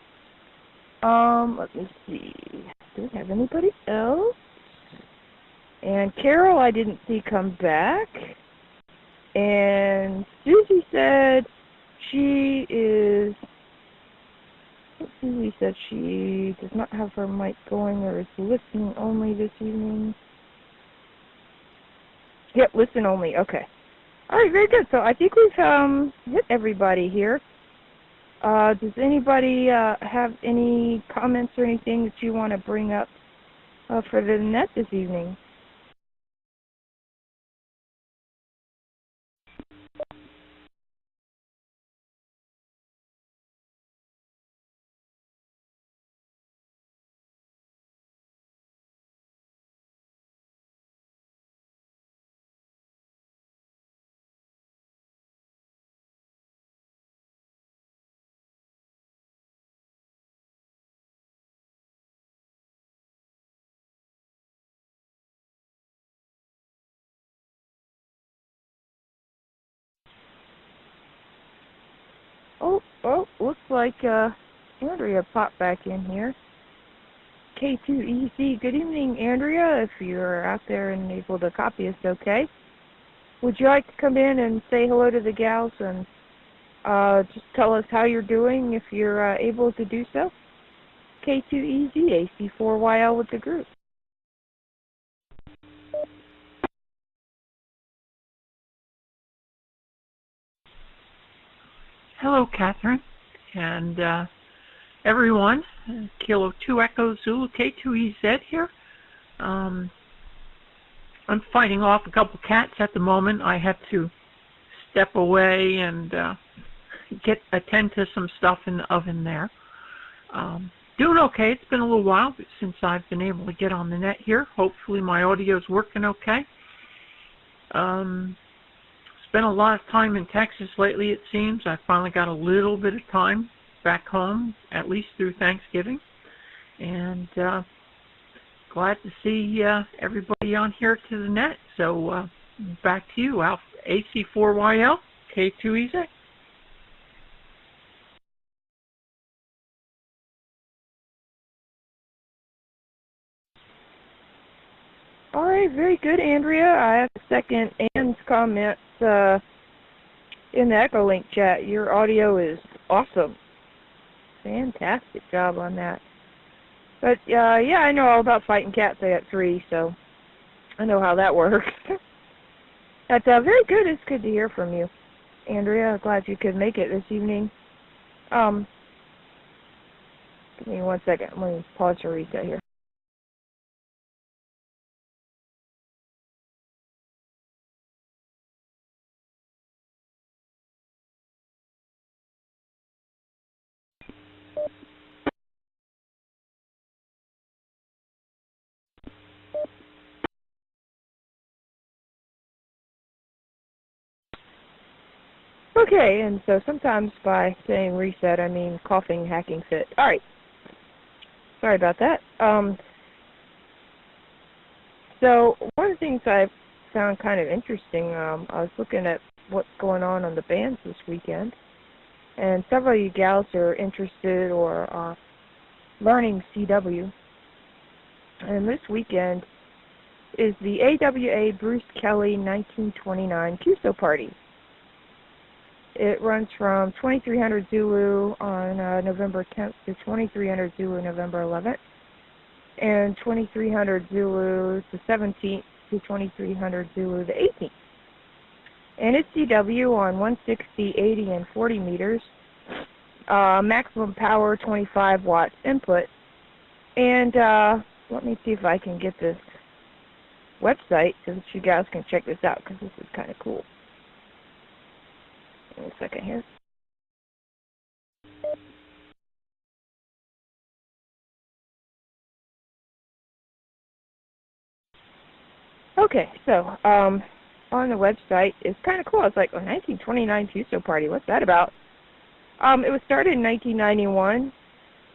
Let me see. Do we have anybody else? And Carol, I didn't see come back. And Susie said she is. Susie said she does not have her mic going or is listening only this evening. Yep, listen only. Okay. All right, very good. So I think we've hit everybody here. Does anybody have any comments or anything that you want to bring up for the net this evening? Oh, looks like Andrea popped back in here. K2EC, good evening, Andrea. If you're out there and able to copy us, okay. Would you like to come in and say hello to the gals and just tell us how you're doing if you're able to do so? K2EZ, AC4YL with the group.
Hello, Catherine, and everyone. Kilo 2 Echo Zulu K2EZ here. I'm fighting off a couple cats at the moment. I have to step away and attend to some stuff in the oven there. Doing okay. It's been a little while since I've been able to get on the net here. Hopefully my audio's working okay. Spent a lot of time in Texas lately, it seems. I finally got a little bit of time back home, at least through Thanksgiving. And glad to see everybody on here to the net. So back to you, AC4YL, K2EZ.
All right, very good, Andrea. I have to second Ann's comments in the Echolink chat. Your audio is awesome. Fantastic job on that. But, yeah, I know all about fighting cats. I got 3, so I know how that works. But very good. It's good to hear from you, Andrea. Glad you could make it this evening. Give me 1 second. Let me pause for reset here. Okay, and so sometimes by saying reset, I mean coughing, hacking fit. All right. Sorry about that. So one of the things I found kind of interesting, I was looking at what's going on the bands this weekend, and several of you gals are interested or learning CW. And this weekend is the AWA Bruce Kelly 1929 QSO party. It runs from 2300 Zulu on November 10th to 2300 Zulu November 11th, and 2300 Zulu the 17th to 2300 Zulu the 18th. And it's CW on 160, 80, and 40 meters. maximum power 25 watts input. And let me see if I can get this website so that you guys can check this out, because this is kind of cool. Give me a second here. Okay, so on the website, it's kind of cool. It's like, 1929 TUSO party. What's that about? It was started in 1991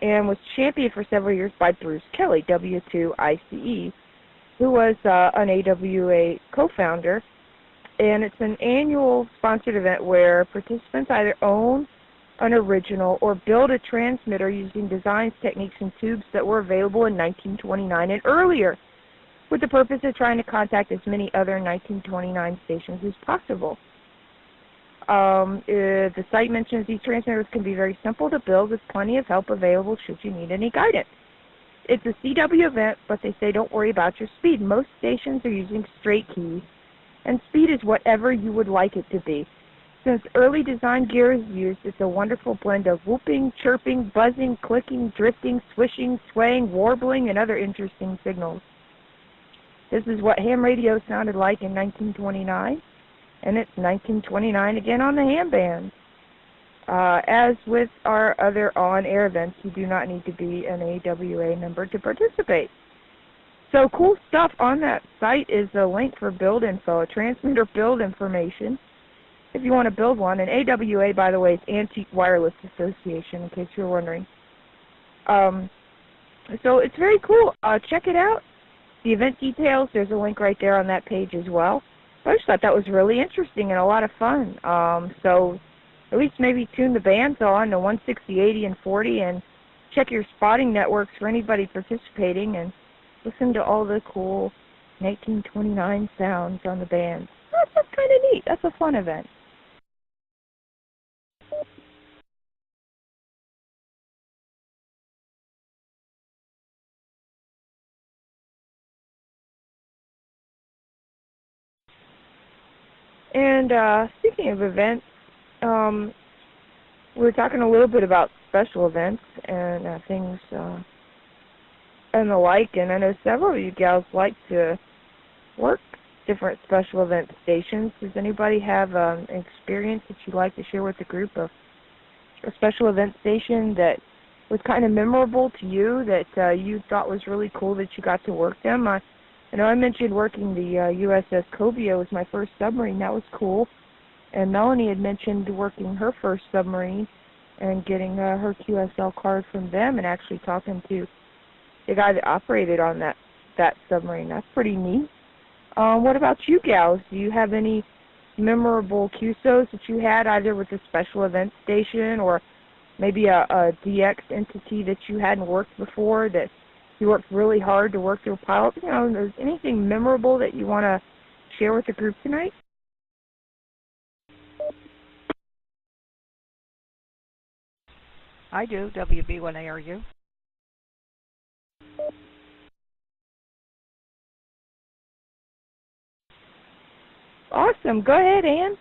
and was championed for several years by Bruce Kelly, W2ICE, who was an AWA co-founder. And it's an annual sponsored event where participants either own an original or build a transmitter using designs, techniques, and tubes that were available in 1929 and earlier, with the purpose of trying to contact as many other 1929 stations as possible. The site mentions these transmitters can be very simple to build with plenty of help available should you need any guidance. It's a CW event, but they say don't worry about your speed. Most stations are using straight keys, and speed is whatever you would like it to be. Since early design gear is used, it's a wonderful blend of whooping, chirping, buzzing, clicking, drifting, swishing, swaying, warbling, and other interesting signals. This is what ham radio sounded like in 1929, and it's 1929 again on the ham band. As with our other on-air events, you do not need to be an AWA member to participate. So cool stuff on that site is a link for build info, a transmitter build information, if you want to build one. And AWA, by the way, is Antique Wireless Association, in case you're wondering. So it's very cool. Check it out. The event details, there's a link right there on that page as well. I just thought that was really interesting and a lot of fun. So at least maybe tune the bands on to 160, 80, and 40 and check your spotting networks for anybody participating and listen to all the cool 1929 sounds on the bands. That's kind of neat. That's a fun event. And speaking of events, we were talking a little bit about special events and things and the like, and I know several of you gals like to work different special event stations. Does anybody have an experience that you'd like to share with the group of a special event station that was kind of memorable to you, that you thought was really cool that you got to work them? I know I mentioned working the USS Cobia was my first submarine. That was cool. And Melanie had mentioned working her first submarine and getting her QSL card from them and actually talking to the guy that operated on that submarine. That's pretty neat. What about you gals? Do you have any memorable QSOs that you had either with a special event station or maybe a DX entity that you hadn't worked before that you worked really hard to work through a pilot? You know, is anything memorable that you want to share with the group tonight?
I do, WB1ARU.
Awesome. Go ahead, Ann.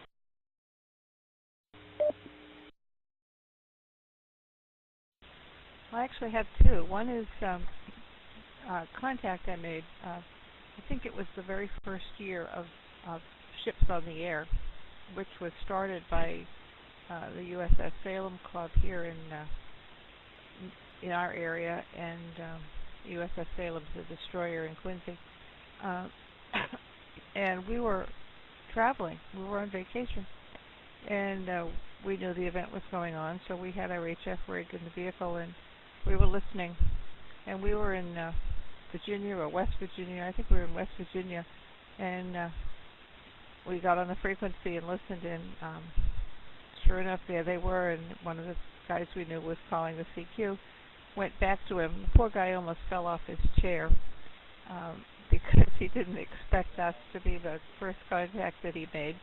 I actually have two. One is contact I made. I think it was the very first year of Ships on the Air, which was started by the USS Salem Club here in our area, and USS Salem's a destroyer in Quincy. And we were traveling. We were on vacation, and we knew the event was going on, so we had our HF rig in the vehicle, and we were listening. And we were in Virginia or West Virginia. I think we were in West Virginia, and we got on the frequency and listened, and sure enough, there they were, and one of the guys we knew was calling the CQ. Went back to him. The poor guy almost fell off his chair because he didn't expect us to be the first contact that he made,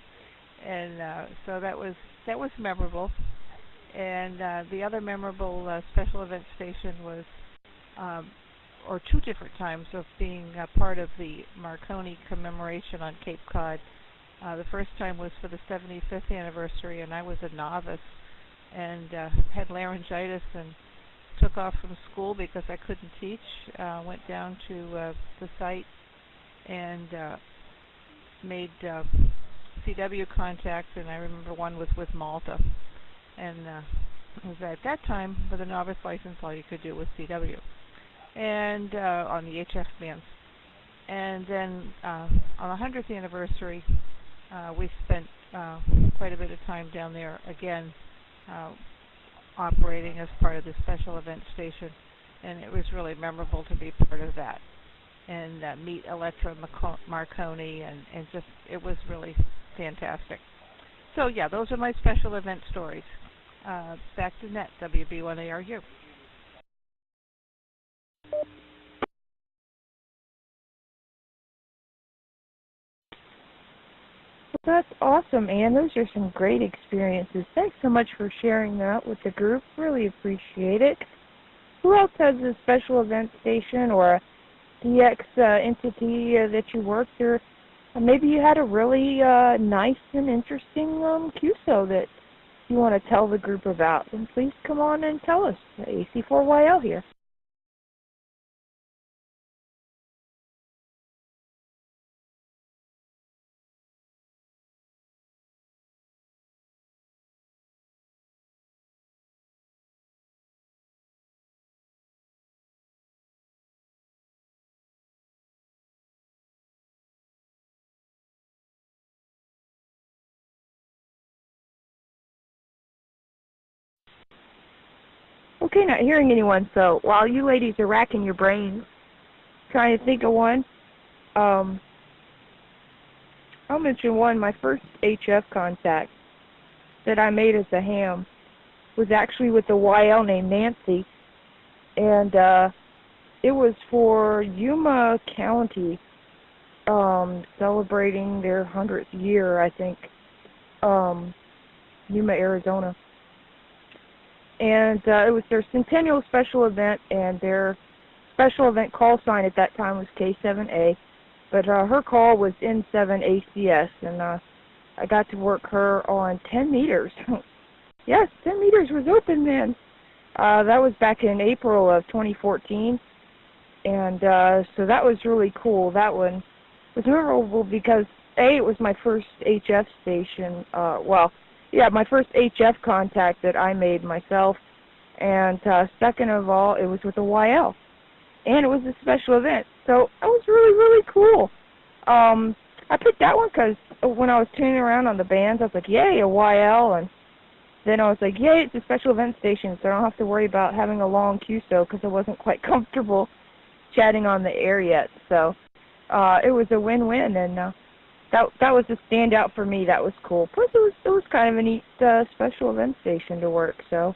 and so that was memorable. And the other memorable special event station was, or two different times of being part of the Marconi commemoration on Cape Cod. The first time was for the 75th anniversary, and I was a novice and had laryngitis and took off from school because I couldn't teach. Went down to the site and made CW contacts, and I remember one was with Malta. And it was at that time, with a novice license, all you could do was CW. And on the HF bands. And then on the 100th anniversary, we spent quite a bit of time down there again, operating as part of the special event station. And it was really memorable to be part of that and meet Elettra Marconi, and just, it was really fantastic. So yeah, those are my special event stories. Back to net, WB1ARU.
That's awesome, Ann. Those are some great experiences. Thanks so much for sharing that with the group. Really appreciate it. Who else has a special event station or a DX entity that you worked, or maybe you had a really nice and interesting QSO that you want to tell the group about? Then please come on and tell us. AC4YL here. Okay, not hearing anyone, so while you ladies are racking your brains trying to think of one, I'll mention one. My first HF contact that I made as a ham was actually with a YL named Nancy, and it was for Yuma County, celebrating their 100th year, I think, Yuma, Arizona. And it was their centennial special event, and their special event call sign at that time was K7A, but her call was N7ACS, and I got to work her on 10 meters. Yes, 10 meters was open then. That was back in April of 2014, and so that was really cool. That one was memorable because, A, it was my first HF station, my first HF contact that I made myself, and second of all, it was with a YL, and it was a special event, so that was really, really cool. I picked that one because when I was tuning around on the bands, I was like, yay, a YL, and then I was like, yay, it's a special event station, so I don't have to worry about having a long QSO because I wasn't quite comfortable chatting on the air yet, so it was a win-win, and that was a standout for me. That was cool. Plus, it was kind of a neat special event station to work, so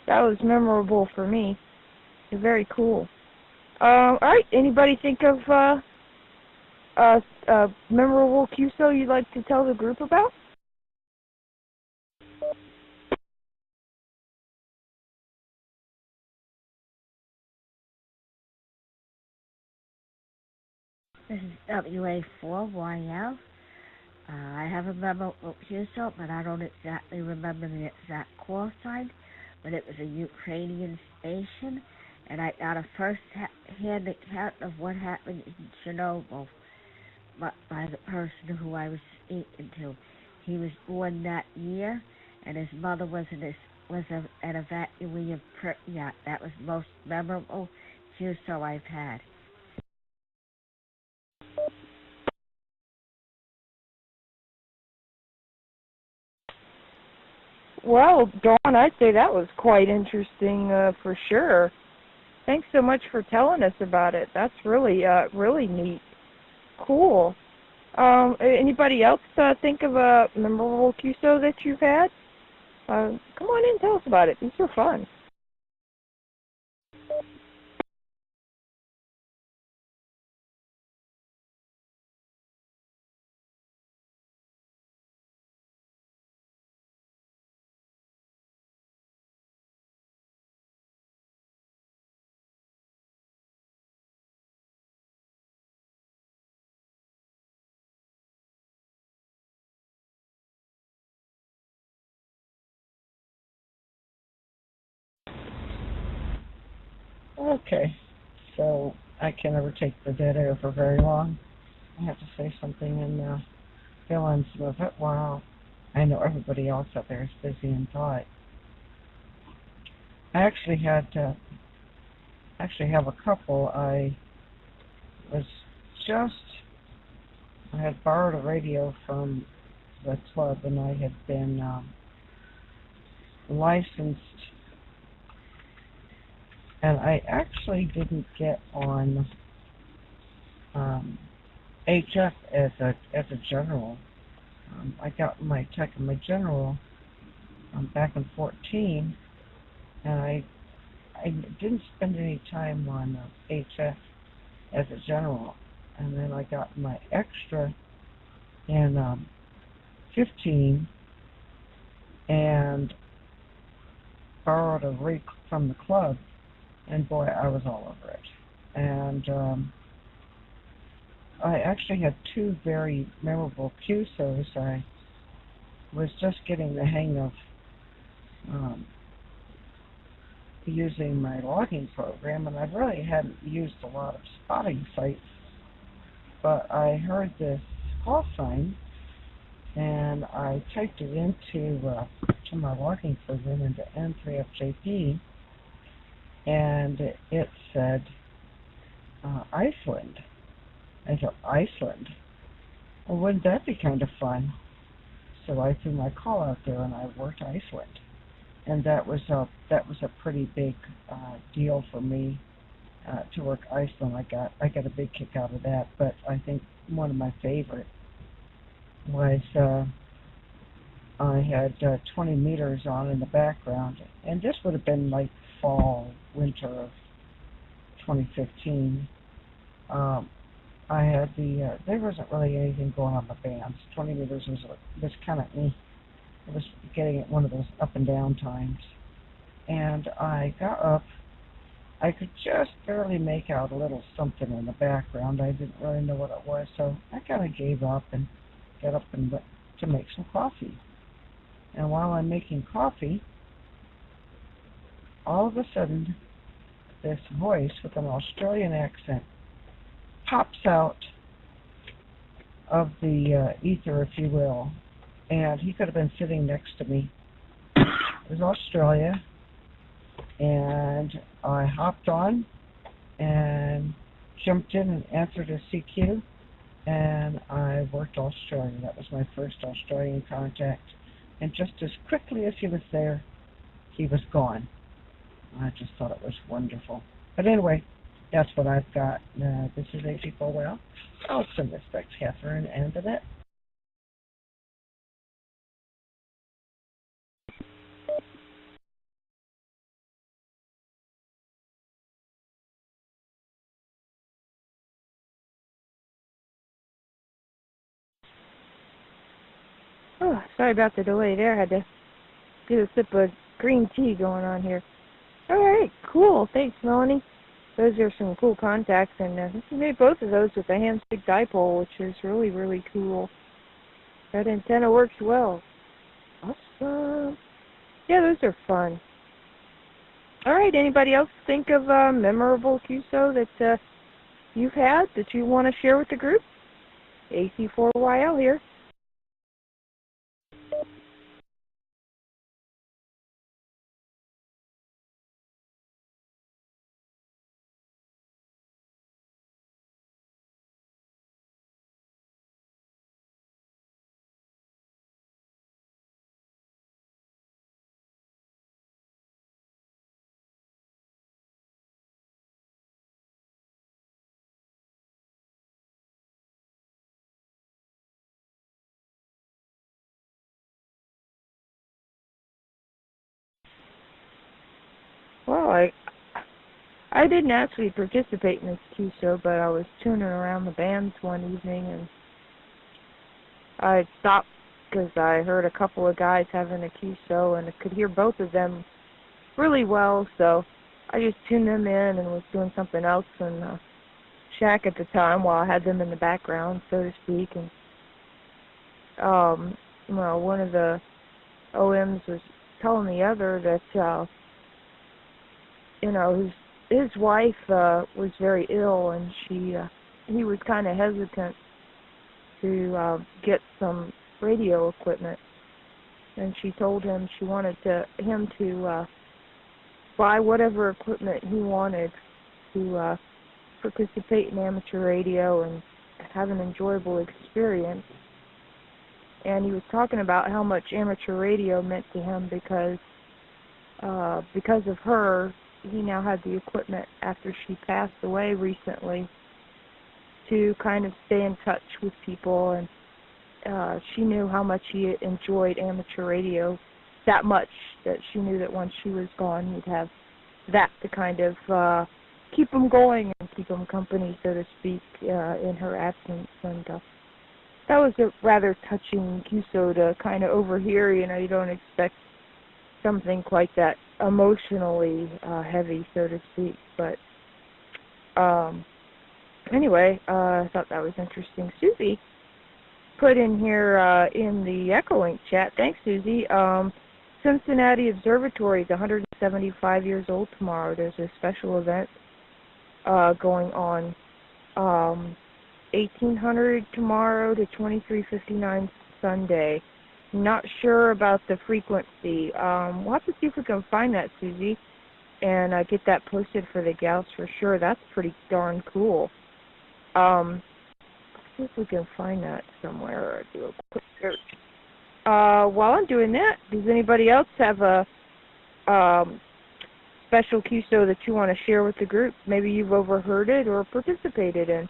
that was memorable for me. Very cool. All right, anybody think of a memorable QSO you'd like to tell the group about?
This is WA4YL. I have a memorable QSO, but I don't exactly remember the exact call sign, but it was a Ukrainian station, and I got a first-hand account of what happened in Chernobyl by the person who I was speaking to. He was born that year, and his mother was an evacuee of Pripyat. That was the most memorable QSO I've had.
Well, Dawn, I'd say that was quite interesting for sure. Thanks so much for telling us about it. That's really, really neat. Cool. Anybody else think of a memorable QSO that you've had? Come on in and tell us about it. These are fun.
Okay, so I can never take the dead air for very long. I have to say something and fill in some of it while I know everybody else out there is busy in thought. I actually have a couple. I had borrowed a radio from the club, and I had been licensed, and I actually didn't get on HF as a general. I got my tech and my general back in 14, and I didn't spend any time on HF as a general, and then I got my extra in 15 and borrowed a rig from the club, and boy, I was all over it. And I actually had two very memorable QSOs. I was just getting the hang of using my logging program, and I really hadn't used a lot of spotting sites, but I heard this call sign, and I typed it into to my logging program into N3FJP, and it said Iceland. I thought, Iceland? Well, wouldn't that be kind of fun? So I threw my call out there, and I worked Iceland, and that was a pretty big deal for me to work Iceland. I got a big kick out of that. But I think one of my favorite was I had 20 meters on in the background, and this would have been like fall, winter of 2015. I had there wasn't really anything going on the bands. 20 meters was kind of me. I was getting at one of those up and down times. And I got up. I could just barely make out a little something in the background. I didn't really know what it was, so I kind of gave up and got up and went to make some coffee. And while I'm making coffee, all of a sudden, this voice with an Australian accent pops out of the ether, if you will, and he could have been sitting next to me. It was Australia, and I hopped on and jumped in and answered a CQ, and I worked Australia. That was my first Australian contact, and just as quickly as he was there, he was gone. I just thought it was wonderful. But anyway, that's what I've got. This is AG4 Well. I'll send this back to Catherine and Annette.
Oh, sorry about the delay there. I had to get a sip of green tea going on here. All right, cool. Thanks, Melanie. Those are some cool contacts, and you made both of those with a hand-stick dipole, which is really, really cool. That antenna works well. Awesome. Yeah, those are fun. All right, anybody else think of a memorable QSO that you've had that you want to share with the group? AC4YL here. Well, I didn't actually participate in this QSO, but I was tuning around the bands one evening, and I stopped because I heard a couple of guys having a QSO, and I could hear both of them really well, so I just tuned them in and was doing something else in the shack at the time while I had them in the background, so to speak. And well, one of the OMs was telling the other that his wife was very ill, and he was kind of hesitant to get some radio equipment, and she told him she wanted him to buy whatever equipment he wanted to participate in amateur radio and have an enjoyable experience. And he was talking about how much amateur radio meant to him because of her, he now had the equipment after she passed away recently to kind of stay in touch with people, and she knew how much he enjoyed amateur radio, that much that she knew that once she was gone, he'd have that to kind of keep him going and keep him company, so to speak, in her absence. And that was a rather touching QSO to kind of overhear. You know, you don't expect something quite that emotionally heavy, so to speak. But anyway, I thought that was interesting. Susie put in here in the Echolink chat, thanks Susie, Cincinnati Observatory is 175 years old tomorrow. There's a special event going on 1800 tomorrow to 2359 Sunday. Not sure about the frequency. We'll have to see if we can find that, Susie, and get that posted for the gals for sure. That's pretty darn cool. Let's see if we can find that somewhere or do a quick search. While I'm doing that, does anybody else have a special QSO that you want to share with the group? Maybe you've overheard it or participated in.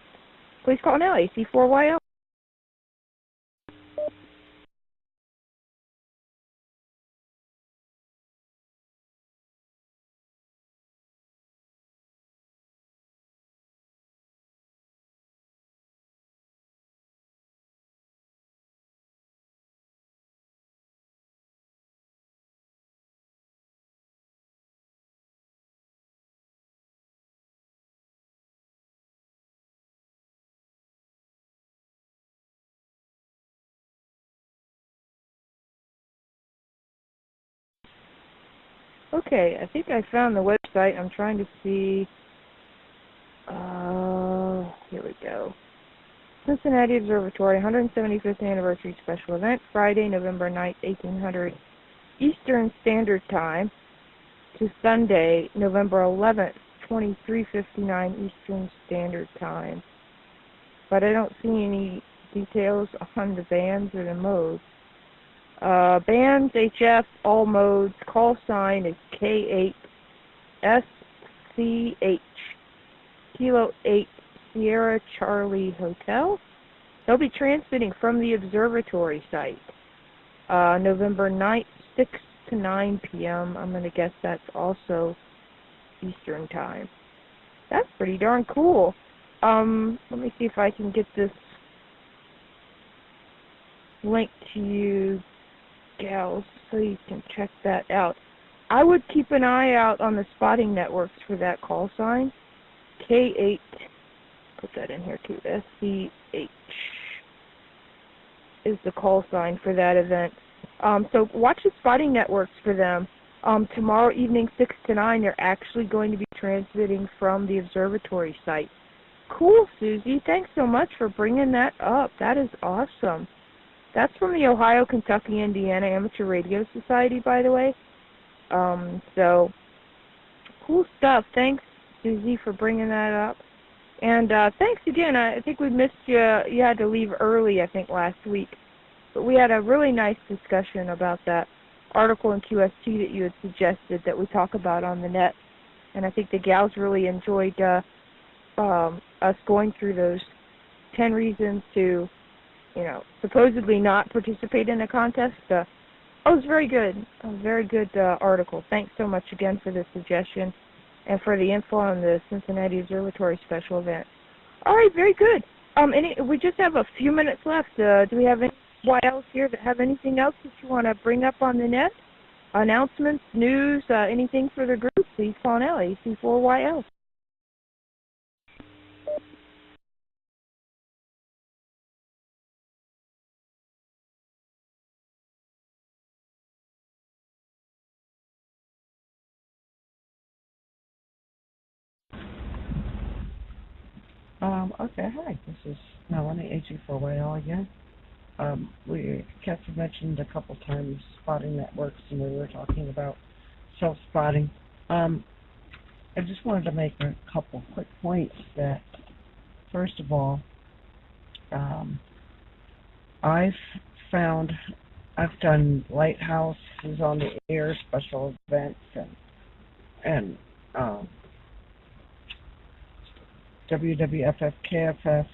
Please call now, AC4YL. Okay, I think I found the website. I'm trying to see. Here we go. Cincinnati Observatory, 175th Anniversary Special Event, Friday, November 9th, 1800 Eastern Standard Time to Sunday, November 11th, 2359 Eastern Standard Time. But I don't see any details on the bands or the modes. Bands, HF, all modes, call sign is K8SCH, Kilo 8 Sierra Charlie Hotel. They'll be transmitting from the observatory site, November 9th, 6 to 9 p.m. I'm going to guess that's also Eastern Time. That's pretty darn cool. Let me see if I can get this link to you gals so you can check that out. I would keep an eye out on the spotting networks for that call sign. K8, put that in here too, SCH is the call sign for that event. So watch the spotting networks for them. Tomorrow evening, 6 to 9, they're actually going to be transmitting from the observatory site. Cool, Susie. Thanks so much for bringing that up. That is awesome. That's from the Ohio, Kentucky, Indiana Amateur Radio Society, by the way. So, cool stuff. Thanks, Susie, for bringing that up. And thanks again. I think we missed you. You had to leave early, I think, last week. But we had a really nice discussion about that article in QST that you had suggested that we talk about on the net. And I think the gals really enjoyed us going through those 10 reasons to, you know, supposedly not participate in a contest. It was very good. A very good article. Thanks so much again for the suggestion and for the info on the Cincinnati Observatory special event. All right, very good. We just have a few minutes left. Do we have anyone else here that have anything else that you want to bring up on the net? Announcements, news, anything for the group? Please call now, AC4YL.
Okay, hi. This is Melanie, AG4YL again. Kathy mentioned a couple times spotting networks, and we were talking about self-spotting. I just wanted to make a couple quick points that, first of all, I've done lighthouses on the air, special events, and WWFF, KFF,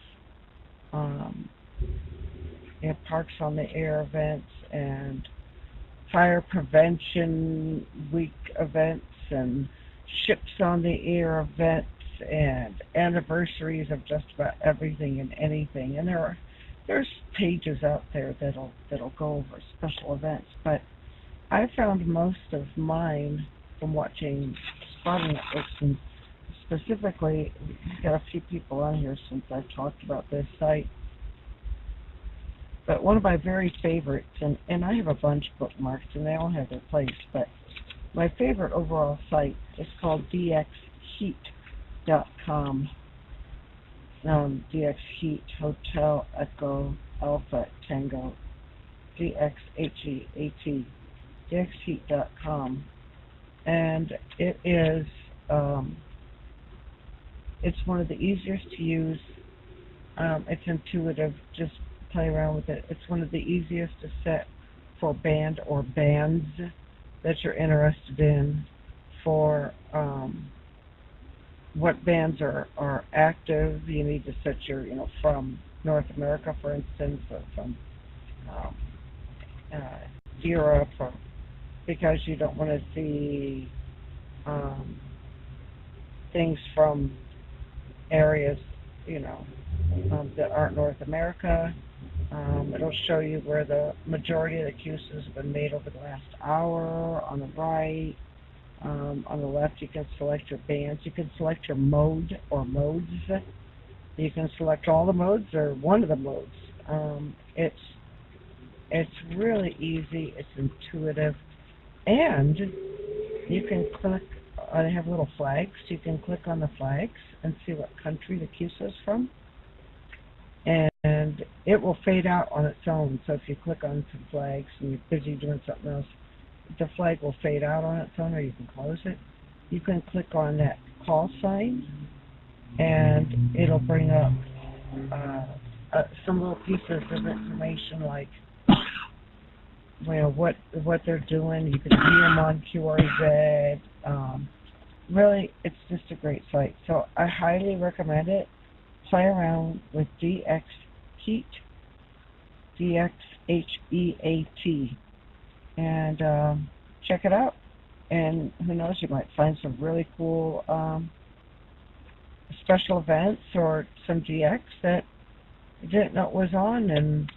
Parks on the Air events, and Fire Prevention Week events, and Ships on the Air events, and anniversaries of just about everything and anything. And there's pages out there that'll go over special events, but I found most of mine from watching spotting networks, and specifically, we've got a few people on here since I've talked about this site. But one of my very favorites, and I have a bunch bookmarked, and they all have their place, but my favorite overall site is called dxheat.com. DXHeat, Hotel, Echo, Alpha, Tango, DXHEAT, dxheat.com. And it is, it's one of the easiest to use. It's intuitive, just play around with it. It's one of the easiest to set for band or bands that you're interested in, for what bands are active. You need to set your, from North America, for instance, or from Europe, or, because you don't want to see things from areas, that aren't North America. It'll show you where the majority of the QSs have been made over the last hour. On the right, on the left, you can select your bands. You can select your mode or modes. You can select all the modes or one of the modes. It's really easy. It's intuitive, and you can click. They have little flags. You can click on the flags and see what country the QS is from. And it will fade out on its own. So if you click on some flags and you're busy doing something else, the flag will fade out on its own, or you can close it. You can click on that call sign, and it'll bring up some little pieces of information, like what they're doing. You can see them on QRZ. Really, it's just a great site. So I highly recommend it. Play around with DXHeat, DXHEAT, and check it out. And who knows, you might find some really cool special events or some GX that you didn't know was on, and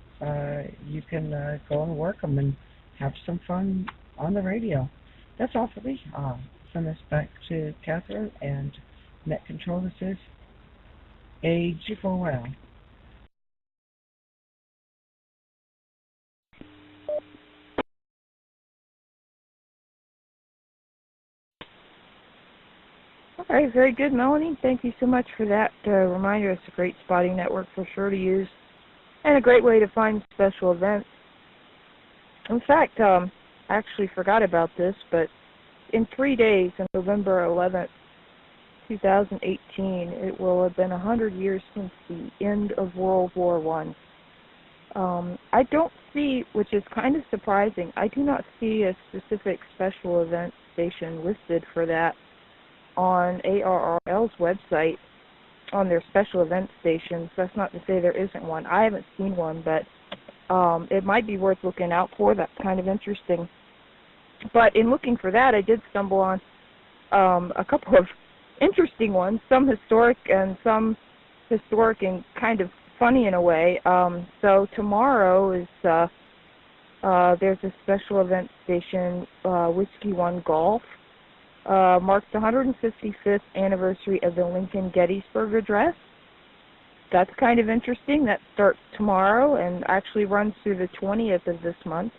you can go and work them and have some fun on the radio. That's all for me. Send this back to Catherine and Net Control. This is AG4YL.
All right, very good, Melanie. Thank you so much for that reminder. It's a great spotting network for sure to use, and a great way to find special events. In fact, I actually forgot about this, but in 3 days, on November 11th, 2018, it will have been 100 years since the end of World War I. I don't see, which is kind of surprising, I do not see a specific special event station listed for that on ARRL's website, on their special event stations. That's not to say there isn't one. I haven't seen one, but it might be worth looking out for. That's kind of interesting. But in looking for that, I did stumble on a couple of interesting ones, some historic and kind of funny in a way. So tomorrow is there's a special event station, Whiskey One Golf, marks the 155th anniversary of the Lincoln Gettysburg Address. That's kind of interesting. That starts tomorrow and actually runs through the 20th of this month.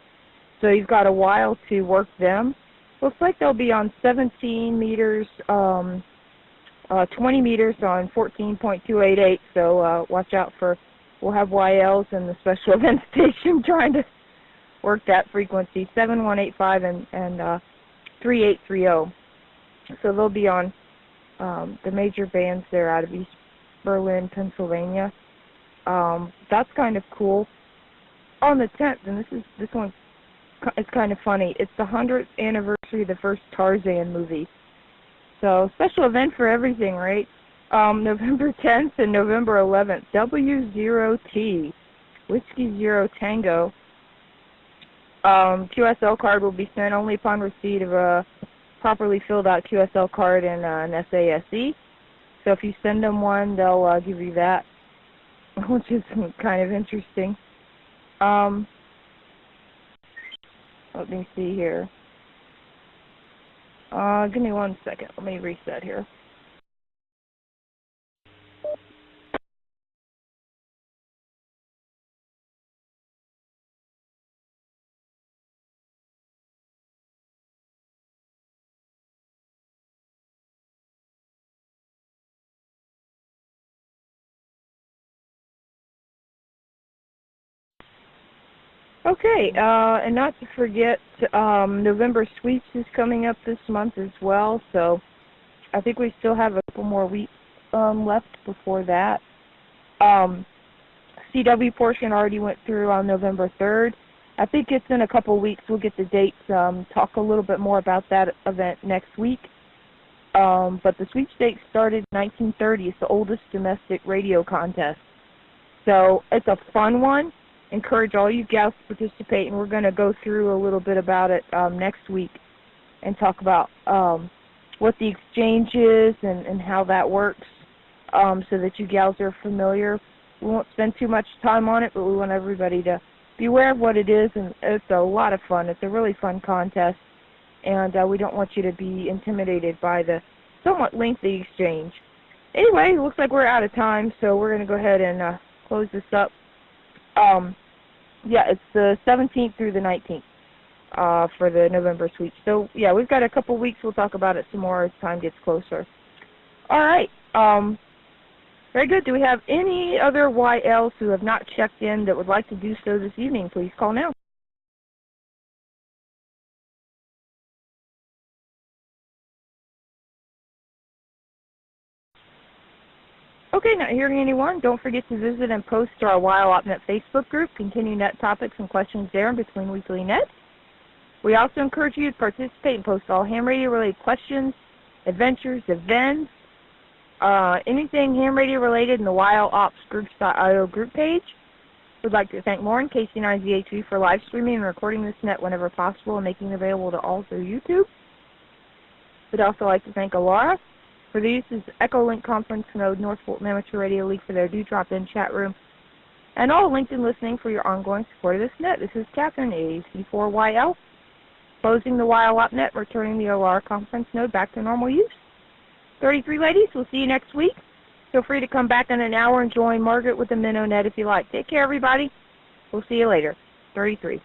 So you've got a while to work them. Looks like they'll be on 17 meters 20 meters on 14.288, so watch out for, we'll have YLs in the special event station trying to work that frequency, 7185 and 3830. So they'll be on the major bands there out of East Berlin, Pennsylvania. That's kind of cool. On the 10th, and this one is kind of funny, it's the 100th anniversary of the first Tarzan movie. So special event for everything, right? November 10th and November 11th, W0T, Whiskey Zero Tango. QSL card will be sent only upon receipt of a properly filled out QSL card and an SASE. So if you send them one, they'll give you that, which is kind of interesting. Let me see here. Give me 1 second. Let me reset here. Okay, and not to forget, November Sweeps is coming up this month as well, so I think we still have a couple more weeks left before that. CW portion already went through on November 3rd. I think it's in a couple weeks. We'll get the dates, talk a little bit more about that event next week. But the sweepstakes started in 1930. It's the oldest domestic radio contest. So it's a fun one. Encourage all you gals to participate, and we're going to go through a little bit about it next week and talk about what the exchange is and how that works so that you gals are familiar. We won't spend too much time on it, but we want everybody to be aware of what it is, and it's a lot of fun. It's a really fun contest, and we don't want you to be intimidated by the somewhat lengthy exchange. Anyway, it looks like we're out of time, so we're going to go ahead and close this up. Yeah, it's the 17th through the 19th for the November sweep. So, yeah, we've got a couple weeks. We'll talk about it some more as time gets closer. All right. Very good. Do we have any other YLs who have not checked in that would like to do so this evening? Please call now. Okay, not hearing anyone. Don't forget to visit and post to our WildOpNet Facebook group. Continue net topics and questions there in between weekly nets. We also encourage you to participate and post all ham radio related questions, adventures, events, anything ham radio related in the WildOpsGroups.io group page. We'd like to thank Lauren, KC9ZHV, for live streaming and recording this net whenever possible and making it available to all through YouTube. We'd also like to thank Alara for the use of Echolink Conference Node, North Fulton Amateur Radio League for their do-drop-in chat room, and all LinkedIn listening for your ongoing support of this net. This is Catherine, AC4YL, closing the WildOpNet, returning the Alara Conference Node back to normal use. 33 ladies, we'll see you next week. Feel free to come back in an hour and join Margaret with the Minnow Net if you like. Take care, everybody. We'll see you later. 33.